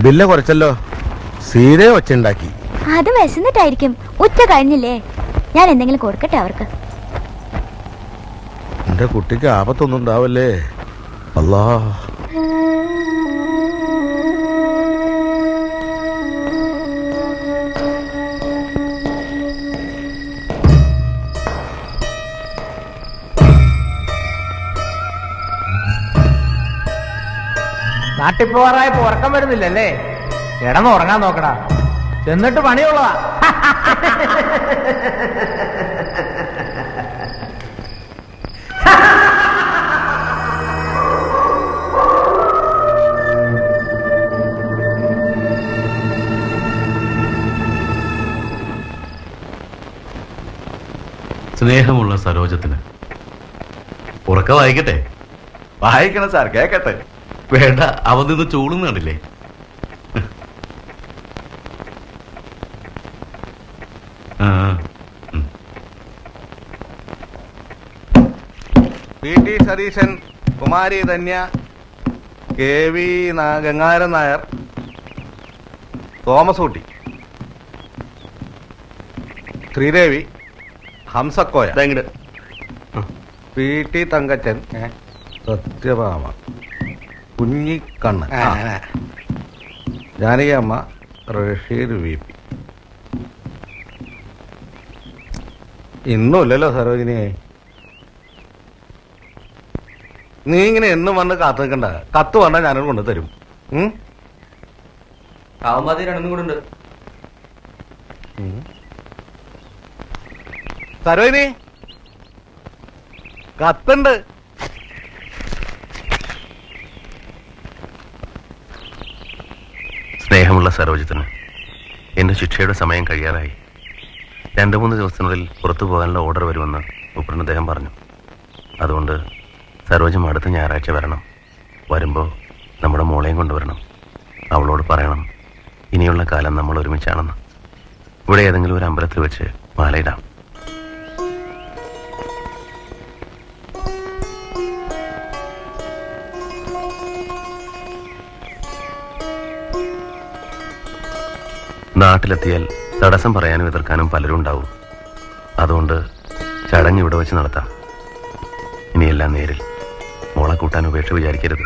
ബില്ല കുറച്ചല്ലോ. സീരെ ഒച്ചുണ്ടാക്കി. അത് വിശന്നിട്ടായിരിക്കും. ഉച്ച കഴിഞ്ഞില്ലേ? ഞാൻ എന്തെങ്കിലും കൊടുക്കട്ടെ അവർക്ക്? എന്റെ കുട്ടിക്ക് ആപത്തൊന്നും ഉണ്ടാവല്ലേ അല്ലാ. നാട്ടിൽ പോവാറായപ്പോ ഉറക്കം വരുന്നില്ലല്ലേ? കിടന്ന് ഉറങ്ങാൻ നോക്കടാ, എന്നിട്ട് പണിയുള്ളതാ. സ്നേഹമുള്ള സരോജത്തിന് ഉറക്കം വായിക്കട്ടെ? വായിക്കണം സാർ, കേക്കട്ടെ. വേണ്ട, അവൻ നിന്ന് ചൂളുന്ന കണ്ടില്ലേ? P T Satheesan, Kumari Dhanya, K V Gangadharan Nair, Thomas Ooty, Sridevi, Hamsakoya, P T Thankachan, Sathyabhama, Kunhikannan, Janakiamma, Rasheed V P. ഇന്നുമില്ലല്ലോ സരോജിനി. നീ ഇങ്ങനെ എന്നും വന്ന് കാത്തു നിൽക്കണ്ട. കത്ത് വന്നാൽ ഞാനത് കൊണ്ടു തരും. കാവന്മാതി രണ്ടും കൂടെ ഉണ്ട്. സരോജിനി, കത്തുണ്ട്. സ്നേഹമുള്ള സരോജത്തിന് എന്റെ ശിക്ഷയുടെ സമയം കഴിയാറായി. 2-3 ദിവസത്തിനുള്ളിൽ പുറത്തു പോകാനുള്ള ഓർഡർ വരുമെന്ന് ഉപ്പറിന് അദ്ദേഹം പറഞ്ഞു. അതുകൊണ്ട് സരോജം അടുത്ത ഞായറാഴ്ച വരണം. വരുമ്പോൾ നമ്മുടെ മോളെയും കൊണ്ടുവരണം. അവളോട് പറയണം ഇനിയുള്ള കാലം നമ്മൾ ഒരുമിച്ചാണെന്ന്. ഇവിടെ ഏതെങ്കിലും ഒരു അമ്പലത്തിൽ വെച്ച് മാലയിടാം. നാട്ടിലെത്തിയാൽ തടസ്സം പറയാനും എതിർക്കാനും പലരും ഉണ്ടാവും. അതുകൊണ്ട് ചടങ്ങ് ഇവിടെ വെച്ച് നടത്താം. ഇനിയെല്ലാം നേരിൽ. മോളെ കൂട്ടാൻ ഉപേക്ഷ വിചാരിക്കരുത്.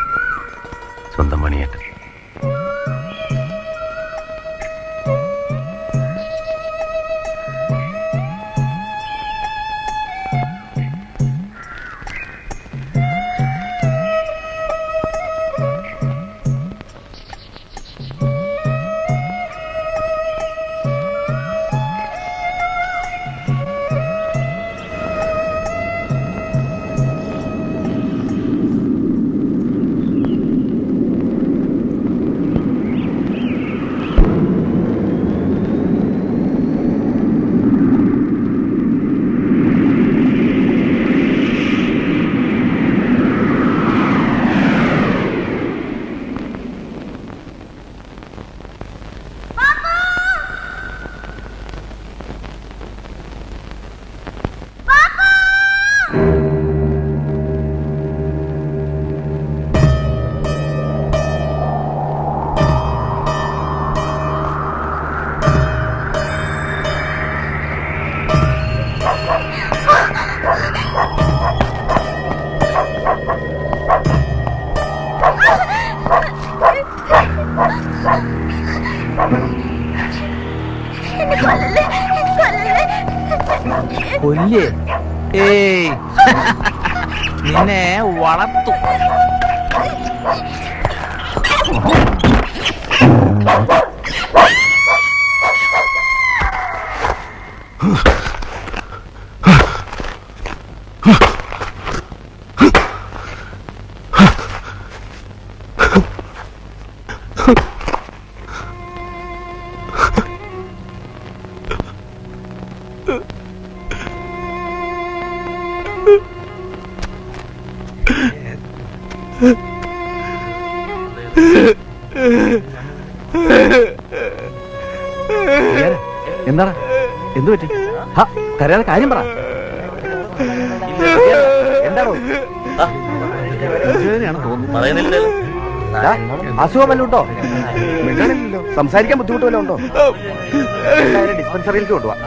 സ്വന്തം പണിയേറ്റ്. കൊല്ലേ? ഏയ്, നിന്നെ വളർത്തു. എന്താണ്? എന്തു പറ്റി? കരയാതെ കാര്യം പറ. എന്താണോ തോന്നുന്നു? അസുഖം വല്ലതും ഉണ്ടോ? മിണ്ടാണില്ലല്ലോ. സംസാരിക്കാൻ ബുദ്ധിമുട്ട് വല്ലതും ഉണ്ടോ? ഡിസ്പെൻസറിയിലേക്ക് കൊണ്ടുപോവാ.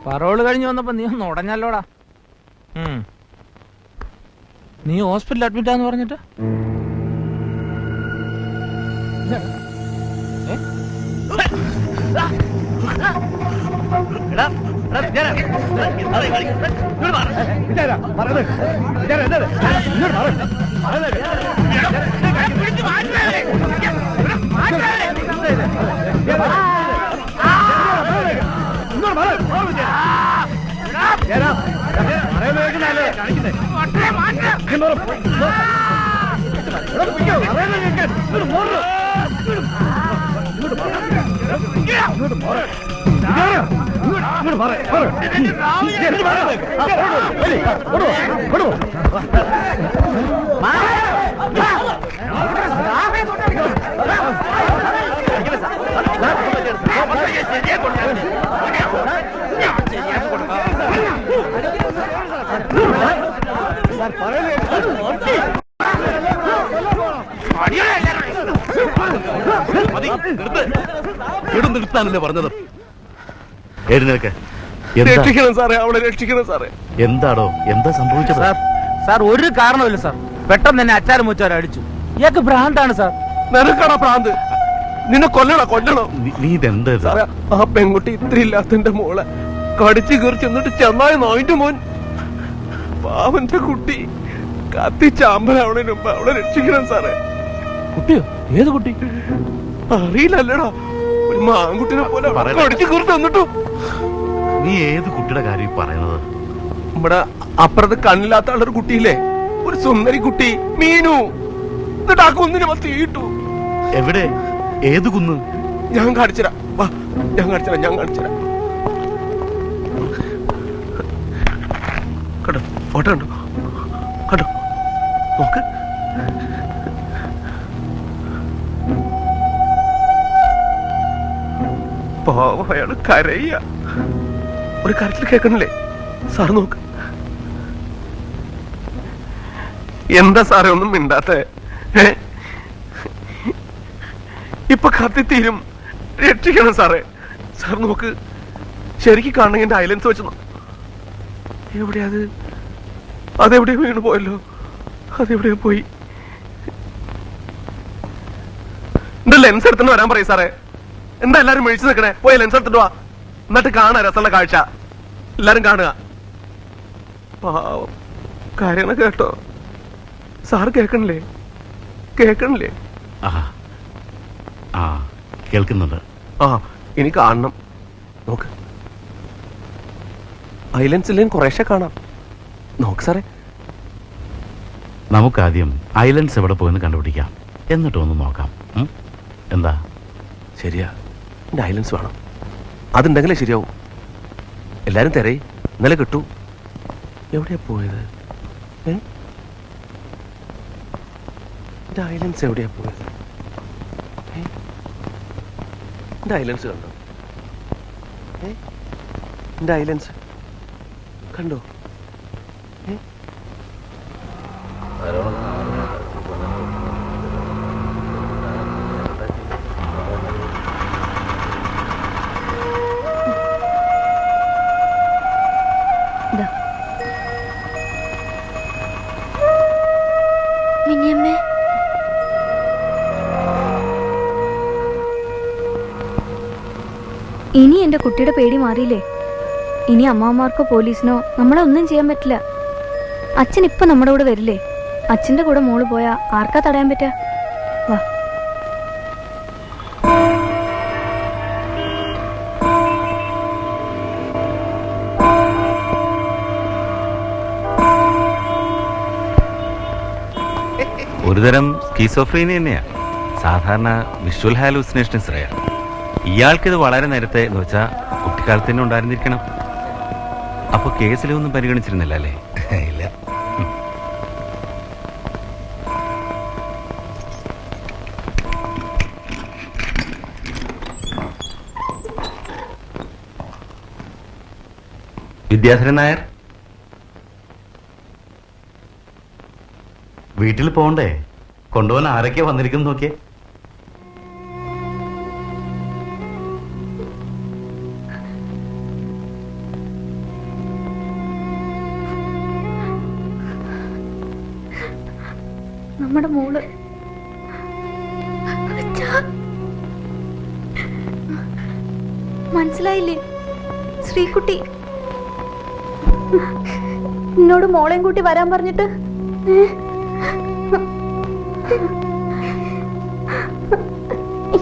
പറോള് കഴിഞ്ഞ് വന്നപ്പോ നീ ഒന്ന് ഉടഞ്ഞല്ലോടാ. നീ ഹോസ്പിറ്റലിൽ അഡ്മിറ്റ് ആന്ന് പറഞ്ഞിട്ട് നിർത്താനല്ലേ പറഞ്ഞത്? എഴുന്നേൽക്ക്. രക്ഷിക്കണം സാറേ, അവളെ രക്ഷിക്കണം സാറേ. എന്താടോ, എന്താ സംഭവിച്ചത്? സാർ ഒരു കാരണമില്ല സാർ. പെട്ടെന്ന് തന്നെ അച്ചാരം മുച്ചാരം അടിച്ചു. ഇയാൾക്ക് ഭ്രാന്താണ് സാർ. നിനക്കാണോ ഭ്രാന്ത്? നിന്നെ കൊല്ലണോ? നീ ഇതെന്താ സാറേ, ആ പെൺകുട്ടി ഇത്ര ഇല്ലാത്തന്റെ മോളെ കടിച്ചു കീറി ചെന്നിട്ട് ചെന്നായ നായിന്റെ മോൻ പാവന്റെ കുട്ടി കത്തിച്ചാമ്പലാവണതിന് മുമ്പ് അവളെ രക്ഷിക്കണം സാറേ. കുട്ടിയോ? ഏത് കുട്ടി? അറിയില്ലല്ലടാ, ഒരു മാൻകുട്ടിനെ പോലെ കടിച്ചു കീറി തന്നിട്ടു. നീ ഏത് കുട്ടിയുടെ കാര്യം പറയുന്നത്? നമ്മുടെ അപ്പുറത്ത് കണ്ണില്ലാത്ത ആളൊരു കുട്ടിയില്ലേ, ഒരു സുന്ദരി കുട്ടി, മീനു. എന്നിട്ട് ആ കുന്നിനെ തീയിട്ടു. എവിടെ? ഏത് കുന്ന്? ഞാൻ കാണിച്ചുതരാം, വാ, ഞാൻ കാണിച്ചുതരാം. കണ്ടോ, ഫോട്ടോ കണ്ടോ, നോക്ക്. പാവം, അയാള് കരയ. ഒരു കരച്ചിൽ കേൾക്കണില്ലേ സാർ? നോക്ക്. എന്താ സാറേ ഒന്നും മിണ്ടാത്തെ? ഇപ്പൊ കത്തിത്തീരും, രക്ഷിക്കണം സാറേ. സാർ നോക്ക്, ശരിക്കും കാണണമെങ്കിൽ എന്റെ ഐലൻസ് വെച്ച് എവിടെയാ അത്? അതെവിടെയോ വീണ് പോയല്ലോ. അതെവിടെയോ പോയി. എന്റെ ലെൻസ് എടുത്തിട്ട് വരാൻ പറയും സാറേ. എന്താ എല്ലാരും മേടിച്ചു നിൽക്കണേ? പോയി ലെൻസ് എടുത്തിട്ട് വാ, എന്നിട്ട് കാണാ രസമുള്ള കാഴ്ച. എല്ലാരും കാണുക. പാവം കരയണ കേട്ടോ സാറ്? കേൾക്കണില്ലേ? കേൾക്കുന്നുണ്ട്. ഇനി കാണണം. നോക്ക്, ഐലൻഡ്സിലേയും കുറേശ്ശെ കാണാം. നോക്ക് സാറേ. നമുക്കാദ്യം ഐലൻഡ്സ് എവിടെ പോയെന്ന് കണ്ടുപിടിക്കാം, എന്നിട്ട് ഒന്ന് നോക്കാം. എന്താ? ശരിയാ, എന്റെ ഐലൻഡ്സ് വേണം. അതുണ്ടെങ്കിലേ ശരിയാവും. എല്ലാരും തിരയി, ഇന്നലെ കിട്ടൂ. എവിടെയാ പോയത്? എന്റെ ഐലൻഡ്സ് എവിടെയാ പോയത്? എന്റെ ഐലൻഡ്സ് കണ്ടോ? എന്റെ ഐലൻഡ്സ് കണ്ടോ? മിനിയമ്മേ, ഇനി എന്റെ കുട്ടിയുടെ പേടി മാറിയില്ലേ? ഇനി അമ്മാമാർക്കോ പോലീസിനോ നമ്മളെ ഒന്നും ചെയ്യാൻ പറ്റില്ല. അച്ഛൻ ഇപ്പൊ നമ്മുടെ കൂടെ വരില്ലേ? അച്ഛന്റെ കൂടെ മോള് പോയാ ആർക്കാ തടയാൻ പറ്റാ? വാ. ഒരുതരം സ്കീസോഫ്രീനി തന്നെയാ. സാധാരണ വിഷ്വൽ ഹാലൂസിനേഷൻസ് റയർ. ഇയാൾക്കിത് വളരെ നേരത്തെ എന്ന് വെച്ചാൽ കുട്ടിക്കാലത്ത് തന്നെ ഉണ്ടായിരുന്നിരിക്കണം. അപ്പൊ കേസിലൊന്നും പരിഗണിച്ചിരുന്നില്ല അല്ലേ? ഇല്ല. വിദ്യാധരൻ നായർ, വീട്ടിൽ പോണ്ടേ? കൊണ്ടുപോകാൻ ആരൊക്കെയാ വന്നിരിക്കുന്നു നോക്കിയേ. നമ്മുടെ മോള് മനസ്സിലായില്ലേ? ശ്രീകുട്ടി എന്നോട് മോളെയും കൂട്ടി വരാൻ പറഞ്ഞിട്ട്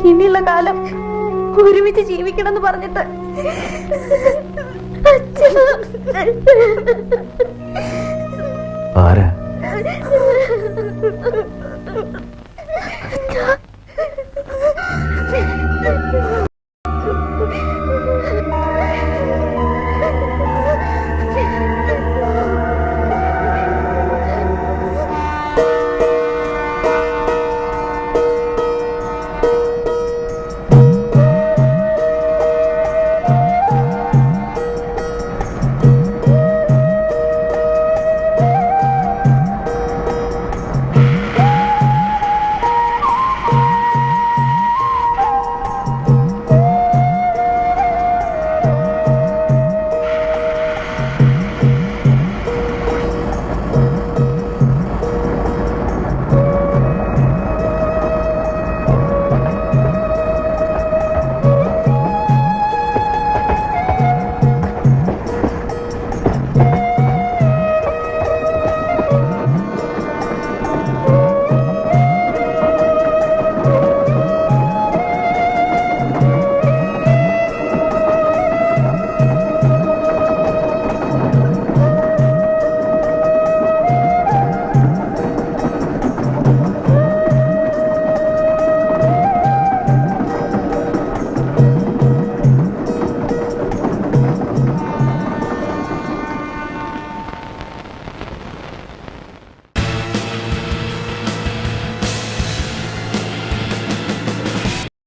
ഇനിയുള്ള കാലം ഒരുമിച്ച് ജീവിക്കണം എന്ന് പറഞ്ഞിട്ട് ആരാ? അച്ഛാ